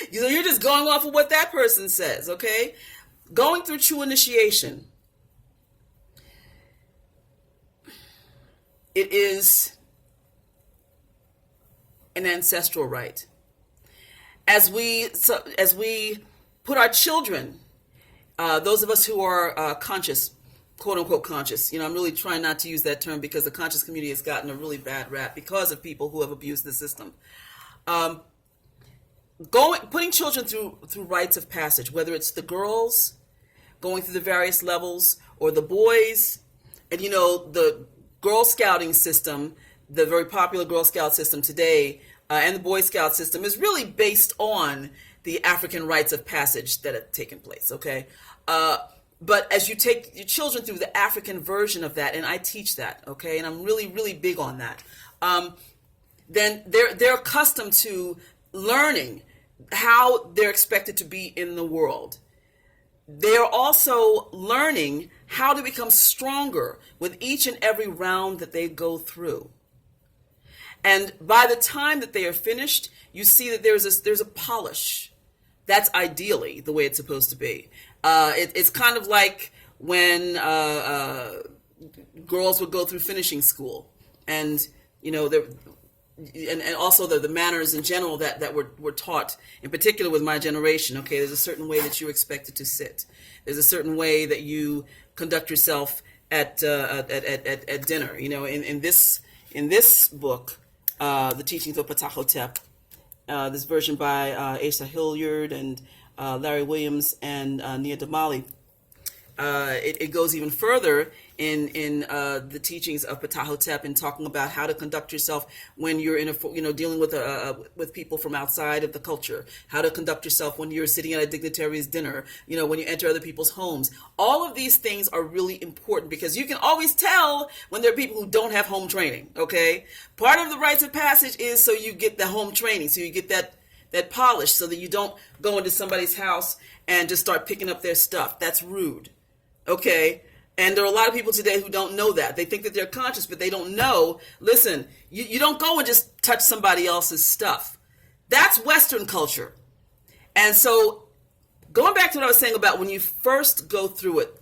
Speaker 1: You're just going off of what that person says, okay? Going through true initiation, it is an ancestral right. As we put our children, those of us who are conscious, quote unquote conscious, I'm really trying not to use that term, because the conscious community has gotten a really bad rap because of people who have abused the system. Putting children through rites of passage, whether it's the girls going through the various levels or the boys, and the Girl Scouting system, the very popular Girl Scout system today, and the Boy Scout system is really based on the African rites of passage that have taken place, okay? But as you take your children through the African version of that, and I teach that, okay, and I'm really, really big on that, then they're accustomed to learning how they're expected to be in the world. They're also learning how to become stronger with each and every round that they go through. And by the time that they are finished, you see that there's a polish. That's ideally the way it's supposed to be. It's kind of like when girls would go through finishing school, and and also the manners in general that were taught, in particular with my generation. Okay, there's a certain way that you're expected to sit. There's a certain way that you conduct yourself at dinner. In this book, The Teachings of Ptah-hotep, this version by Asa Hilliard and Larry Williams and Nia Damali. It goes even further in the teachings of Ptah-hotep, in talking about how to conduct yourself when you're dealing with people from outside of the culture, how to conduct yourself when you're sitting at a dignitary's dinner, when you enter other people's homes. All of these things are really important, because you can always tell when there are people who don't have home training. Okay, part of the rites of passage is so you get the home training, so you get that polish so that you don't go into somebody's house and just start picking up their stuff. That's rude. Okay? And there are a lot of people today who don't know that. They think that they're conscious, but they don't know. Listen, you don't go and just touch somebody else's stuff. That's Western culture. And so going back to what I was saying about when you first go through it,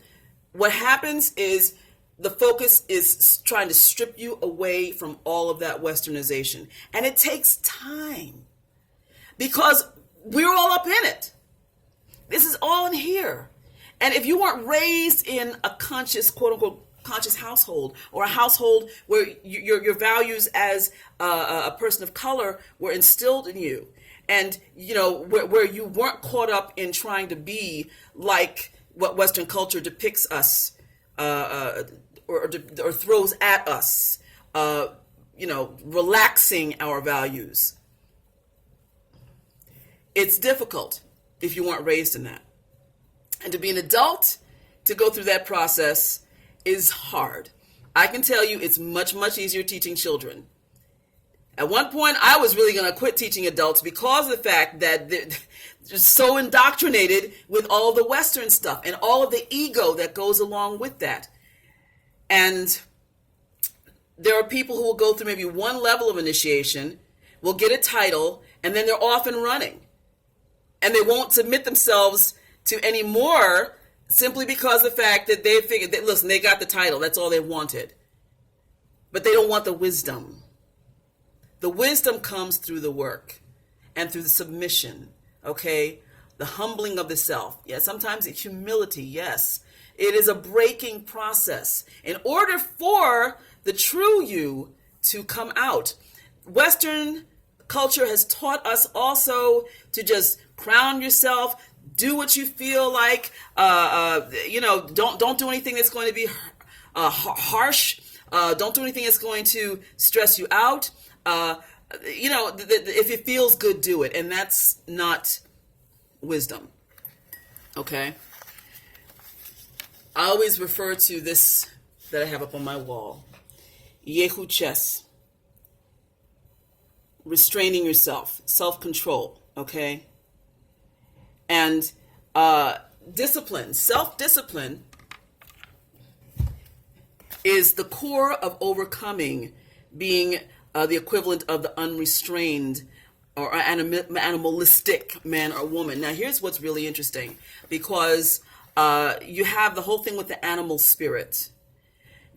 Speaker 1: what happens is the focus is trying to strip you away from all of that Westernization. And it takes time because we're all up in it. This is all in here. And if you weren't raised in a conscious, quote unquote, conscious household, or a household where your values as a person of color were instilled in you, and where you weren't caught up in trying to be like what Western culture depicts us, or throws at us, relaxing our values. It's difficult if you weren't raised in that. And to be an adult, to go through that process is hard. I can tell you it's much, much easier teaching children. At one point, I was really going to quit teaching adults because of the fact that they're just so indoctrinated with all the Western stuff and all of the ego that goes along with that. And there are people who will go through maybe one level of initiation, will get a title, and then they're off and running. And they won't submit themselves to any more simply because of the fact that they figured that, listen, they got the title. That's all they wanted. But they don't want the wisdom. The wisdom comes through the work and through the submission, okay? The humbling of the self. Yeah, sometimes it's humility, yes. It is a breaking process in order for the true you to come out. Western culture has taught us also to just crown yourself, do what you feel like, don't do anything that's going to be harsh. Don't do anything that's going to stress you out. If it feels good, do it. And that's not wisdom. Okay? I always refer to this that I have up on my wall. Yehu Ches. Restraining yourself. Self-control. Okay? And discipline. Self-discipline is the core of overcoming being the equivalent of the unrestrained or animalistic man or woman. Now, here's what's really interesting, because you have the whole thing with the animal spirit,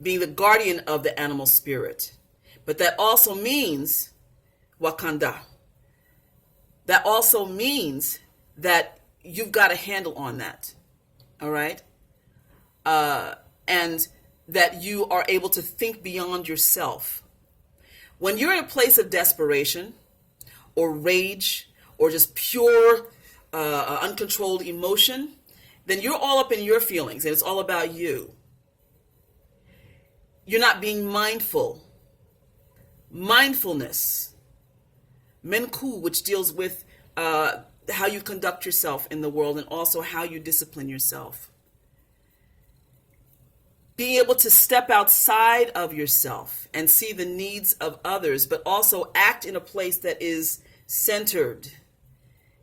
Speaker 1: being the guardian of the animal spirit. But that also means Wakanda. That also means that you've got a handle on that. All right? And that you are able to think beyond yourself. When you're in a place of desperation or rage or just pure uncontrolled emotion, then you're all up in your feelings and it's all about you. You're not being mindful. Mindfulness, menku, which deals with how you conduct yourself in the world and also how you discipline yourself. Being able to step outside of yourself and see the needs of others, but also act in a place that is centered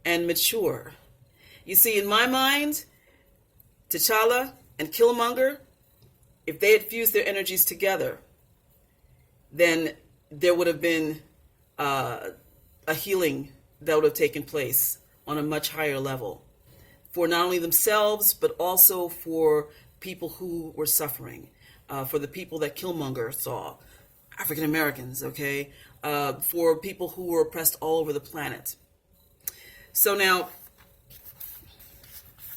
Speaker 1: and mature. You see, in my mind, T'Challa and Killmonger, if they had fused their energies together, then there would have been a healing that would have taken place on a much higher level for not only themselves, but also for people who were suffering, for the people that Killmonger saw, African Americans, okay, for people who were oppressed all over the planet. So now,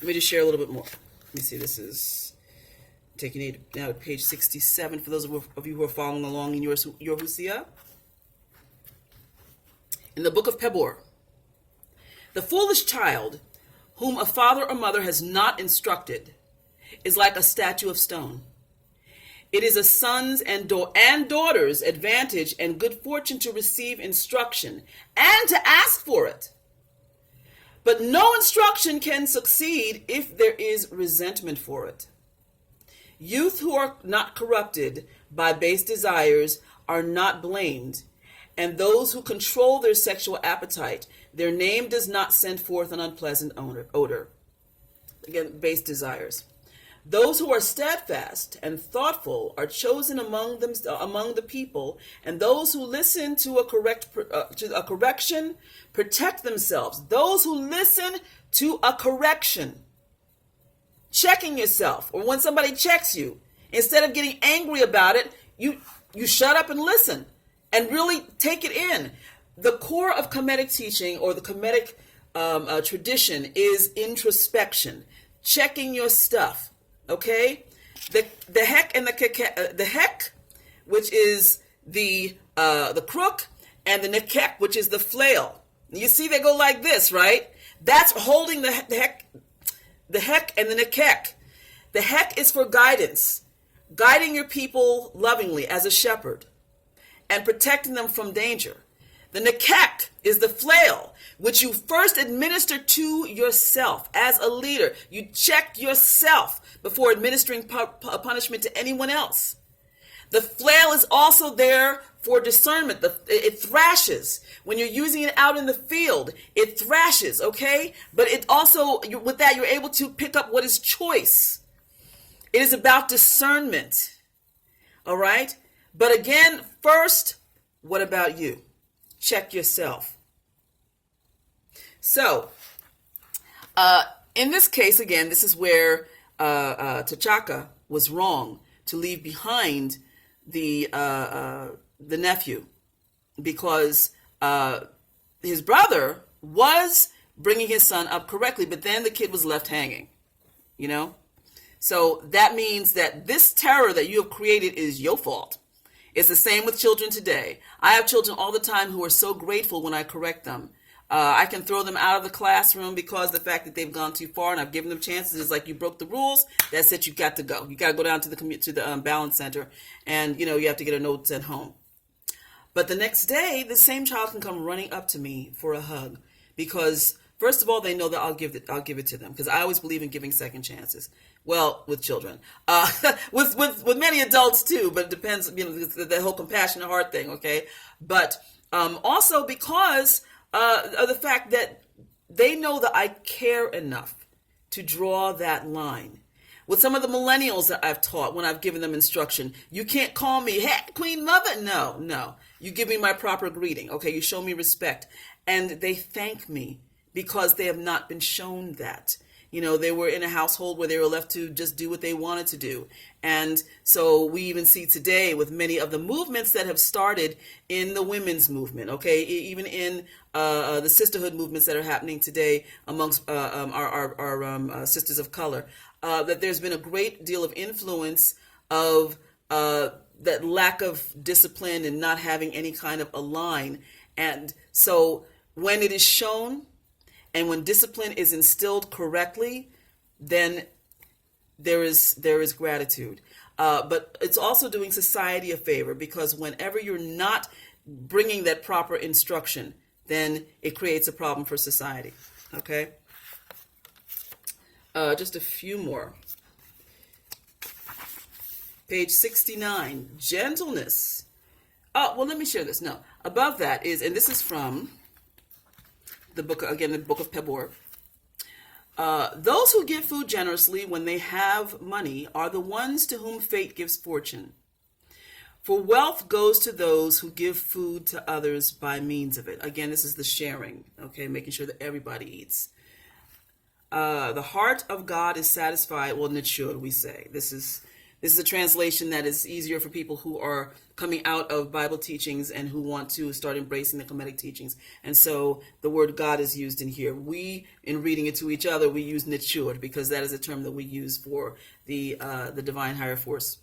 Speaker 1: let me just share a little bit more. Let me see, this is taking it now to page 67 for those of you who are following along in your Husia. In the book of Pebor, the foolish child whom a father or mother has not instructed is like a statue of stone. It is a son's and daughter's advantage and good fortune to receive instruction and to ask for it. But no instruction can succeed if there is resentment for it. Youth who are not corrupted by base desires are not blamed, and those who control their sexual appetite Their name does not send forth an unpleasant odor. Again, base desires. Those who are steadfast and thoughtful are chosen among the people, and those who listen to a correction protect themselves. Those who listen to a correction, checking yourself, or when somebody checks you, instead of getting angry about it, you shut up and listen and really take it in. The core of Kemetic teaching, or the Kemetic tradition, is introspection, checking your stuff. Okay, the heck and the heck, which is the crook, and the nekek, which is the flail. You see, they go like this, right? That's holding the heck and the nekek. The heck is for guidance, guiding your people lovingly as a shepherd, and protecting them from danger. The nekek is the flail, which you first administer to yourself as a leader. You check yourself before administering punishment to anyone else. The flail is also there for discernment. It thrashes. When you're using it out in the field, it thrashes, okay? But it also, with that, you're able to pick up what is choice. It is about discernment, all right? But again, first, what about you? Check yourself. So, in this case, again, this is where T'Chaka was wrong to leave behind the nephew, because his brother was bringing his son up correctly, but then the kid was left hanging, you know? So that means that this terror that you have created is your fault. It's the same with children today. I have children all the time who are so grateful when I correct them. I can throw them out of the classroom because of the fact that they've gone too far, and I've given them chances. It's like, you broke the rules. That's it. You got to go. You got to go down to the balance center, and you have to get a note sent home. But the next day, the same child can come running up to me for a hug, because first of all, they know that I'll give it to them, because I always believe in giving second chances. Well, with children, with many adults too, but it depends, the whole compassionate heart thing, okay? But also because of the fact that they know that I care enough to draw that line. With some of the millennials that I've taught, when I've given them instruction, you can't call me, hey, Queen Mother. No. You give me my proper greeting, okay? You show me respect. And they thank me because they have not been shown that. They were in a household where they were left to just do what they wanted to do. And so we even see today with many of the movements that have started in the women's movement, okay, even in the sisterhood movements that are happening today amongst our sisters of color, that there's been a great deal of influence of that lack of discipline and not having any kind of a line. And so when it is shown, and when discipline is instilled correctly, then there is gratitude. But it's also doing society a favor, because whenever you're not bringing that proper instruction, then it creates a problem for society. Okay? Just a few more. Page 69, gentleness. Oh, well, let me share this. No, above that is, and this is from the book of Pebor. Those who give food generously when they have money are the ones to whom fate gives fortune. For wealth goes to those who give food to others by means of it. Again, this is the sharing, okay, making sure that everybody eats. The heart of God is satisfied. Well, Nitshur, we say. This is a translation that is easier for people who are coming out of Bible teachings and who want to start embracing the Kemetic teachings. And so the word God is used in here. We, in reading it to each other, we use Nitshur, because that is a term that we use for the divine higher force.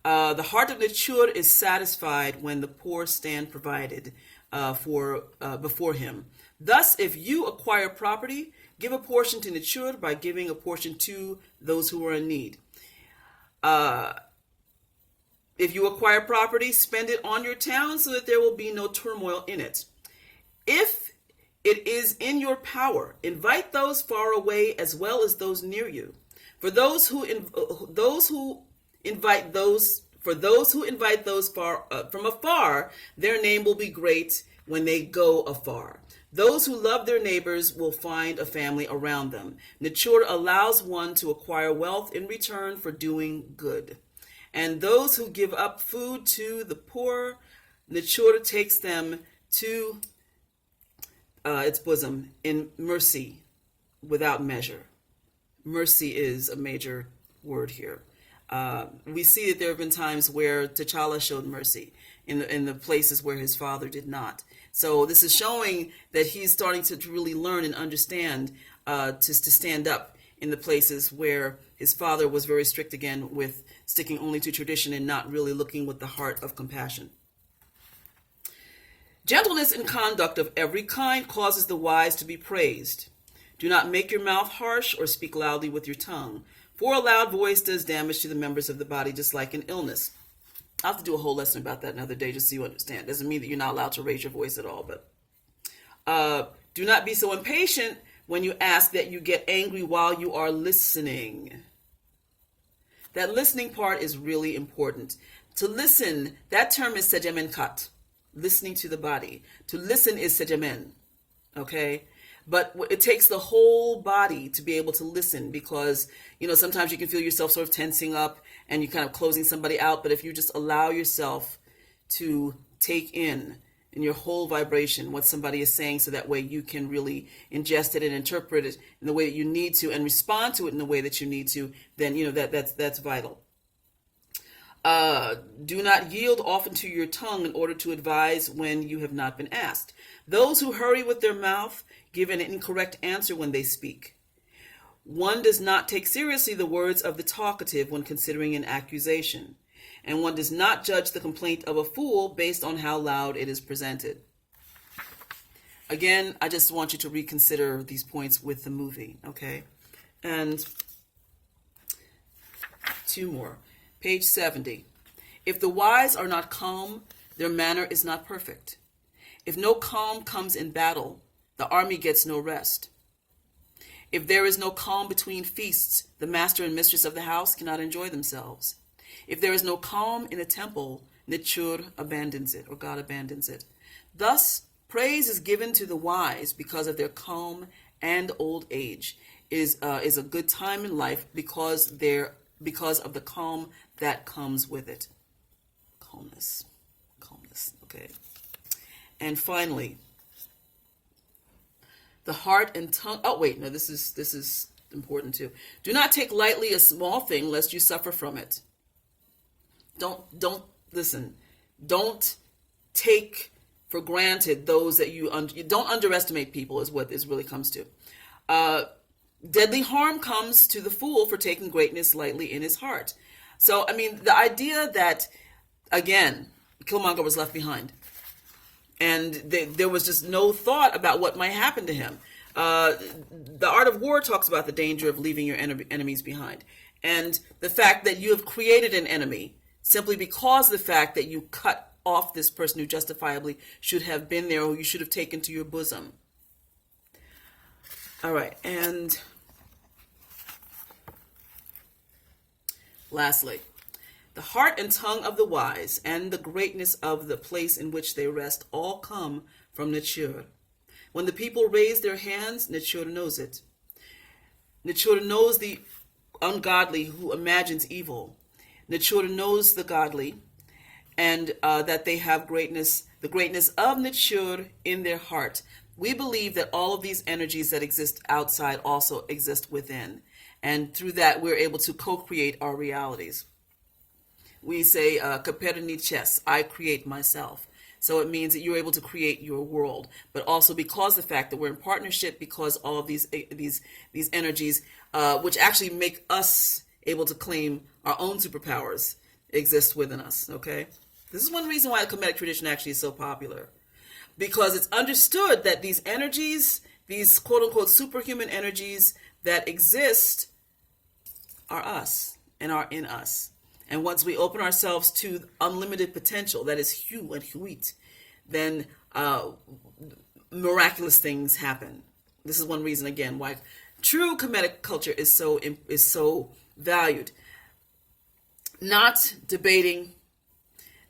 Speaker 1: The heart of Nitshur is satisfied when the poor stand provided before him. Thus, if you acquire property, give a portion to Nitshur by giving a portion to those who are in need. If you acquire property, spend it on your town so that there will be no turmoil in it. If it is in your power, invite those far away as well as those near you. For those who invite those far from afar, their name will be great when they go afar. Those who love their neighbors will find a family around them. Nature allows one to acquire wealth in return for doing good. And those who give up food to the poor, nature takes them to its bosom in mercy without measure. Mercy is a major word here. We see that there have been times where T'Challa showed mercy in the places where his father did not. So this is showing that he's starting to really learn and understand to stand up in the places where his father was very strict again with sticking only to tradition and not really looking with the heart of compassion. Gentleness in conduct of every kind causes the wise to be praised. Do not make your mouth harsh or speak loudly with your tongue, for a loud voice does damage to the members of the body, just like an illness. I'll have to do a whole lesson about that another day just so you understand. Doesn't mean that you're not allowed to raise your voice at all, but do not be so impatient when you ask that you get angry while you are listening. That listening part is really important. To listen, that term is sejemenkat, listening to the body. To listen is sejemen, okay? But it takes the whole body to be able to listen because, sometimes you can feel yourself sort of tensing up and you're kind of closing somebody out. But if you just allow yourself to take in your whole vibration what somebody is saying, so that way you can really ingest it and interpret it in the way that you need to and respond to it in the way that you need to, then, that's vital. Do not yield often to your tongue in order to advise when you have not been asked. Those who hurry with their mouth give an incorrect answer when they speak. One does not take seriously the words of the talkative when considering an accusation, and one does not judge the complaint of a fool based on how loud it is presented. Again, I just want you to reconsider these points with the movie, okay? And two more. Page 70. If the wise are not calm, their manner is not perfect. If no calm comes in battle, the army gets no rest. If there is no calm between feasts, the master and mistress of the house cannot enjoy themselves. If there is no calm in a temple, nature abandons it, or God abandons it. Thus, praise is given to the wise because of their calm and old age. Is a good time in life because of the calm that comes with it. Calmness, okay. And finally, the heart and tongue. Oh wait, no, this is important too. Do not take lightly a small thing lest you suffer from it. Don't listen. Don't take for granted those that you don't underestimate people is what this really comes to. Deadly harm comes to the fool for taking greatness lightly in his heart. So, the idea that, again, Killmonger was left behind. And there was just no thought about what might happen to him. The Art of War talks about the danger of leaving your enemies behind. And the fact that you have created an enemy simply because of the fact that you cut off this person who justifiably should have been there, or you should have taken to your bosom. All right, and lastly, the heart and tongue of the wise and the greatness of the place in which they rest all come from nature. When the people raise their hands, nature knows it. Nature knows the ungodly who imagines evil. Nature knows the godly, and that they have greatness, the greatness of nature in their heart. We believe that all of these energies that exist outside also exist within. And through that, we're able to co-create our realities. We say, Copernicus, I create myself. So it means that you're able to create your world. But also because of the fact that we're in partnership, because all of these energies, which actually make us able to claim our own superpowers, exist within us, okay? This is one reason why the Kemetic tradition actually is so popular. Because it's understood that these energies, these quote-unquote superhuman energies that exist are us and are in us. And once we open ourselves to unlimited potential, that is hu and huit, then miraculous things happen. This is one reason, again, why true Kemetic culture is so valued. Not debating,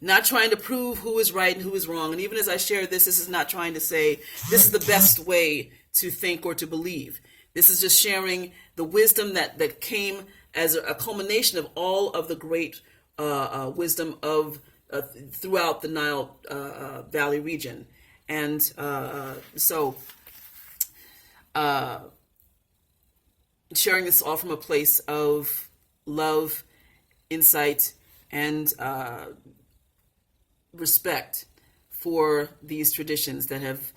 Speaker 1: not trying to prove who is right and who is wrong. And even as I share this, this is not trying to say this is the best way to think or to believe. This is just sharing the wisdom that came as a culmination of all of the great wisdom of throughout the Nile Valley region. And so sharing this all from a place of love, insight, and respect for these traditions that have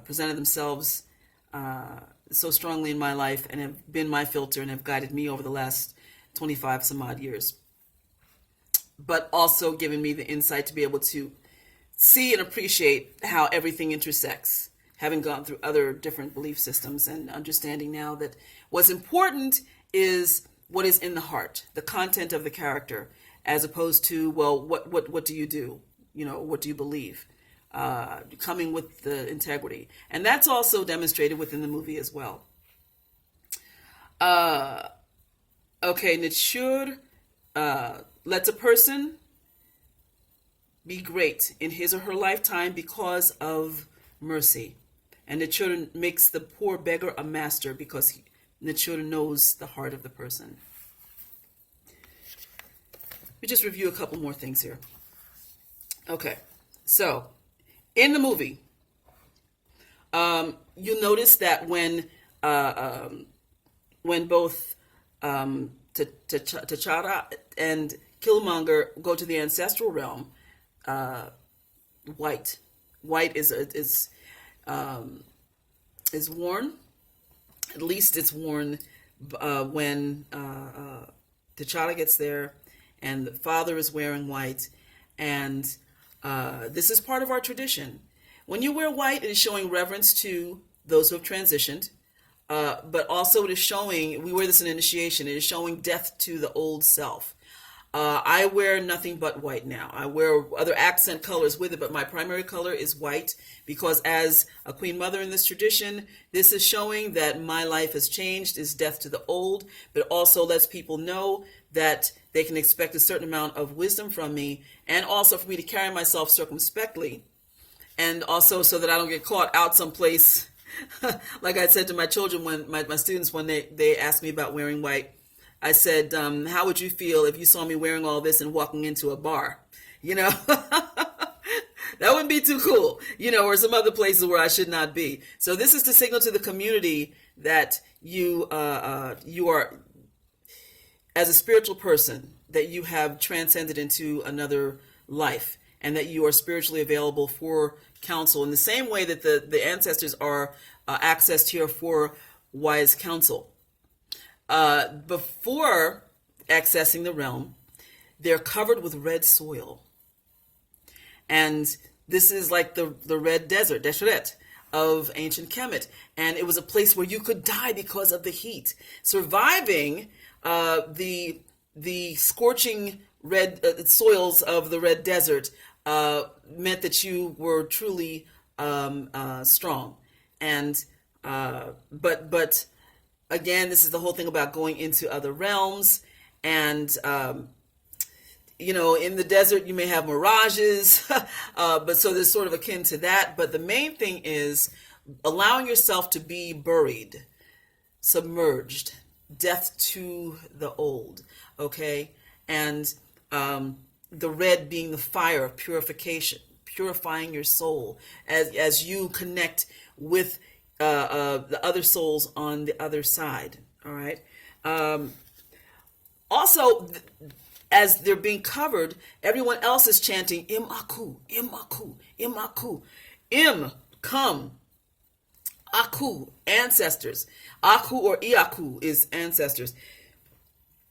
Speaker 1: presented themselves so strongly in my life and have been my filter and have guided me over the last 25 some odd years. But also given me the insight to be able to see and appreciate how everything intersects, having gone through other different belief systems and understanding now that what's important is what is in the heart, the content of the character, as opposed to, well, what do you do? You know, what do you believe? Coming with the integrity. And that's also demonstrated within the movie as well. Okay, nature lets a person be great in his or her lifetime because of mercy. And nature makes the poor beggar a master because nature knows the heart of the person. Let me just review a couple more things here. Okay, so in the movie, you'll notice that when both T'Challa and Killmonger go to the ancestral realm, white is worn. At least it's worn when T'Challa gets there, and the father is wearing white, and this is part of our tradition. When you wear white, it is showing reverence to those who have transitioned, but also it is showing, we wear this in initiation, it is showing death to the old self. I wear nothing but white now. I wear other accent colors with it, but my primary color is white because as a queen mother in this tradition, this is showing that my life has changed, is death to the old, but also lets people know that they can expect a certain amount of wisdom from me, and also for me to carry myself circumspectly, and also so that I don't get caught out someplace. Like I said to my children, when my students, when they asked me about wearing white, I said, how would you feel if you saw me wearing all this and walking into a bar? You know, that wouldn't be too cool, you know, or some other places where I should not be. So this is to signal to the community that you are, as a spiritual person, that you have transcended into another life and that you are spiritually available for counsel in the same way that the ancestors are accessed here for wise counsel. Before accessing the realm, they're covered with red soil. And this is like the red desert, Deshret, of ancient Kemet. And it was a place where you could die because of the heat. Surviving the scorching red soils of the red desert meant that you were truly strong. And but again, this is the whole thing about going into other realms. And, you know, in the desert, you may have mirages. But so there's sort of akin to that. But the main thing is allowing yourself to be buried, submerged, death to the old. Okay. And the red being the fire of purification, purifying your soul as you connect with the other souls on the other side. All right. Also, as they're being covered, everyone else is chanting Im Aku, Im Aku, Im Aku, Im come, Aku, ancestors. Aku or Iaku is ancestors.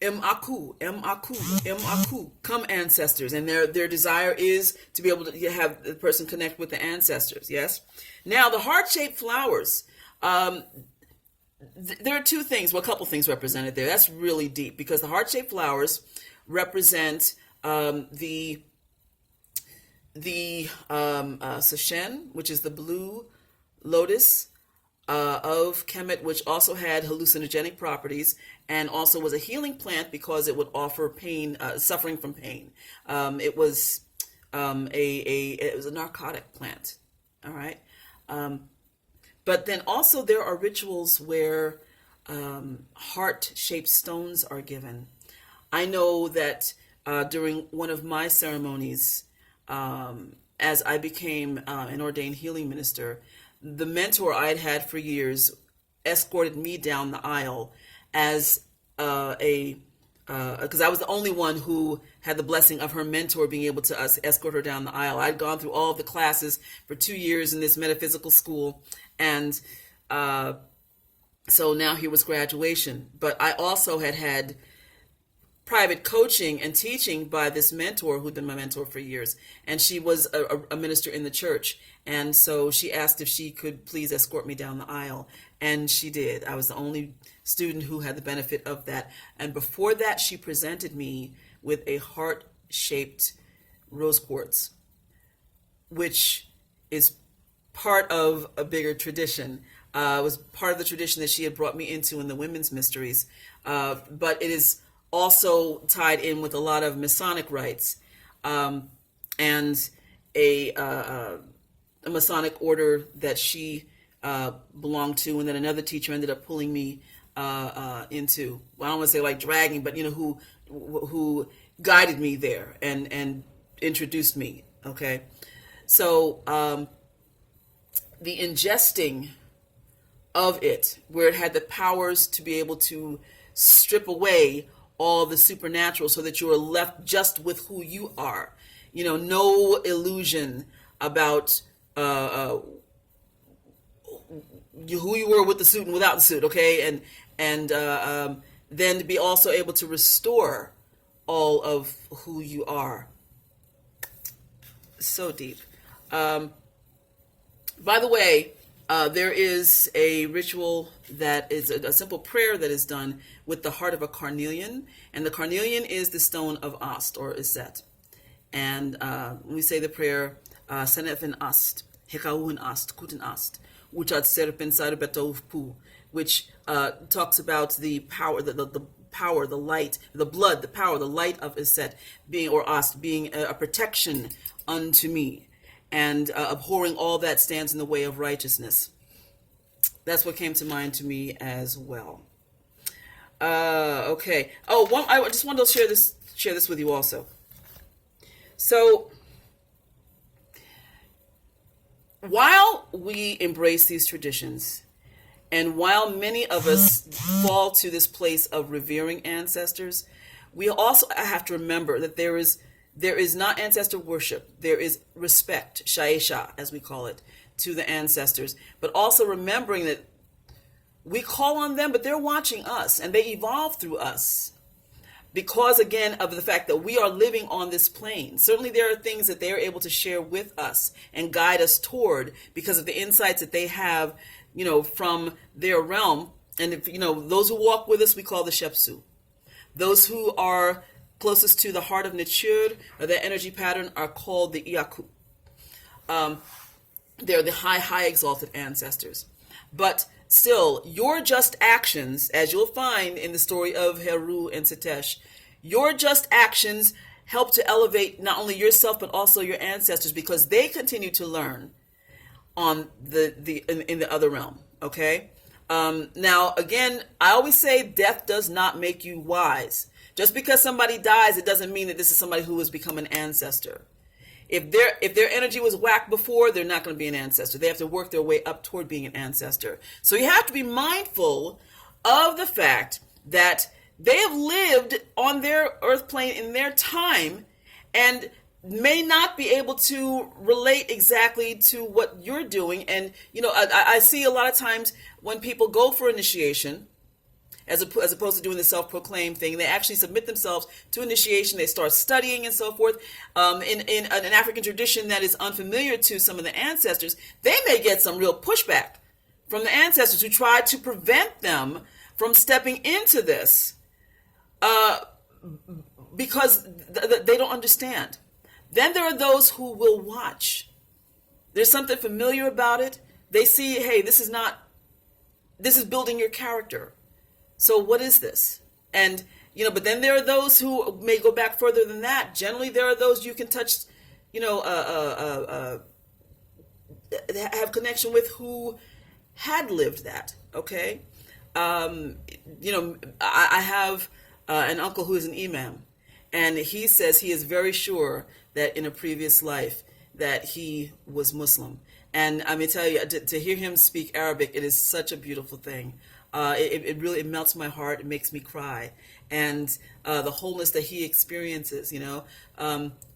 Speaker 1: Im Aku, Im Aku, Im Aku, come ancestors. And their desire is to be able to have the person connect with the ancestors. Yes. Now the heart-shaped flowers. There are two things, well, a couple things represented there. That's really deep because the heart-shaped flowers represent the Seshen, which is the blue lotus of Kemet, which also had hallucinogenic properties and also was a healing plant because it would offer pain, suffering from pain. It was it was a narcotic plant. All right. But then also there are rituals where heart-shaped stones are given. I know that during one of my ceremonies, as I became an ordained healing minister, the mentor I had had for years escorted me down the aisle as because I was the only one who had the blessing of her mentor being able to escort her down the aisle. I'd gone through all of the classes for 2 years in this metaphysical school, and so now here was graduation. But I also had private coaching and teaching by this mentor who'd been my mentor for years. And she was a minister in the church. And so she asked if she could please escort me down the aisle. And she did. I was the only student who had the benefit of that. And before that, she presented me with a heart-shaped rose quartz, which is part of a bigger tradition. It was part of the tradition that she had brought me into in the women's mysteries. But it is also tied in with a lot of Masonic rites, and a Masonic order that she belonged to, and then another teacher ended up pulling me into. Well, I don't want to say like dragging, but who guided me there and introduced me. Okay, so the ingesting of it, where it had the powers to be able to strip away all the supernatural so that you are left just with who you are. No illusion about who you were with the suit and without the suit, okay? And then to be also able to restore all of who you are. So deep. By the way, there is a ritual that is a simple prayer that is done with the heart of a carnelian. And the carnelian is the stone of Ast or Iset. And we say the prayer, Senefin Ast, Hekauhin Ast, Kuten Ast, Uchat Serpen Sarubetov Pu, which talks about the power, the power, the light, the blood, the power, the light of Iset being, or Ast, being a protection unto me. And abhorring all that stands in the way of righteousness. That's what came to mind to me as well. Okay. Oh, I just wanted to share this with you also. So, while we embrace these traditions, and while many of us fall to this place of revering ancestors, we also have to remember that there is not ancestor worship. There is respect, sha'esha, as we call it, to the ancestors. But also remembering that we call on them, but they're watching us, and they evolve through us. Because, again, of the fact that we are living on this plane. Certainly there are things that they are able to share with us and guide us toward because of the insights that they have, from their realm. And, if, those who walk with us, we call the Shepsu. Those who are closest to the heart of nature, or their energy pattern, are called the Iaku. They're the high exalted ancestors. But still, your just actions, as you'll find in the story of Heru and Satesh, your just actions help to elevate not only yourself but also your ancestors, because they continue to learn on in the other realm. Okay. Now, again, I always say death does not make you wise. Just because somebody dies, it doesn't mean that this is somebody who has become an ancestor. If their energy was whacked before, they're not going to be an ancestor. They have to work their way up toward being an ancestor. So you have to be mindful of the fact that they have lived on their earth plane in their time and may not be able to relate exactly to what you're doing. And, I see a lot of times when people go for initiation, as opposed to doing the self-proclaimed thing, they actually submit themselves to initiation. They start studying and so forth. In an African tradition that is unfamiliar to some of the ancestors, they may get some real pushback from the ancestors who try to prevent them from stepping into this because they don't understand. Then there are those who will watch. There's something familiar about it. They see, hey, this is building your character. So what is this? And, but then there are those who may go back further than that. Generally, there are those you can touch you know, have connection with who had lived that. Okay, um, you know, I have an uncle who is an imam, and he says he is very sure that in a previous life that he was Muslim. And I may tell you, to hear him speak Arabic, it is such a beautiful thing. It really, it melts my heart. It makes me cry, and the wholeness that he experiences. You know,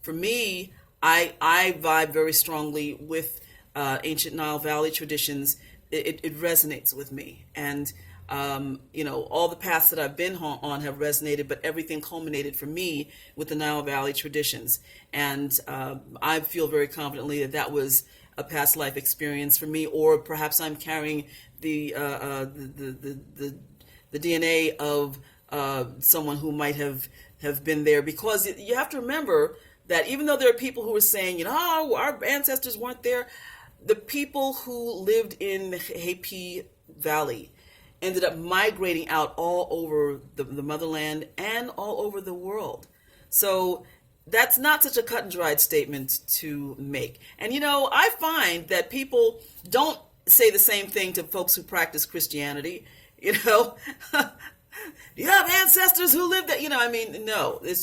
Speaker 1: for me, I vibe very strongly with ancient Nile Valley traditions. It resonates with me, and you know, all the paths that I've been on have resonated, but everything culminated for me with the Nile Valley traditions, and I feel very confidently that that was a past life experience for me, or perhaps I'm carrying the DNA of someone who might have been there, because you have to remember that even though there are people who are saying, you know, oh, our ancestors weren't there, the people who lived in the Hapi Valley ended up migrating out all over the motherland and all over the world. So that's not such a cut and dried statement to make. And you know, I find that people don't say the same thing to folks who practice Christianity. You know, do you have ancestors who lived there? You know, I mean, no, it's just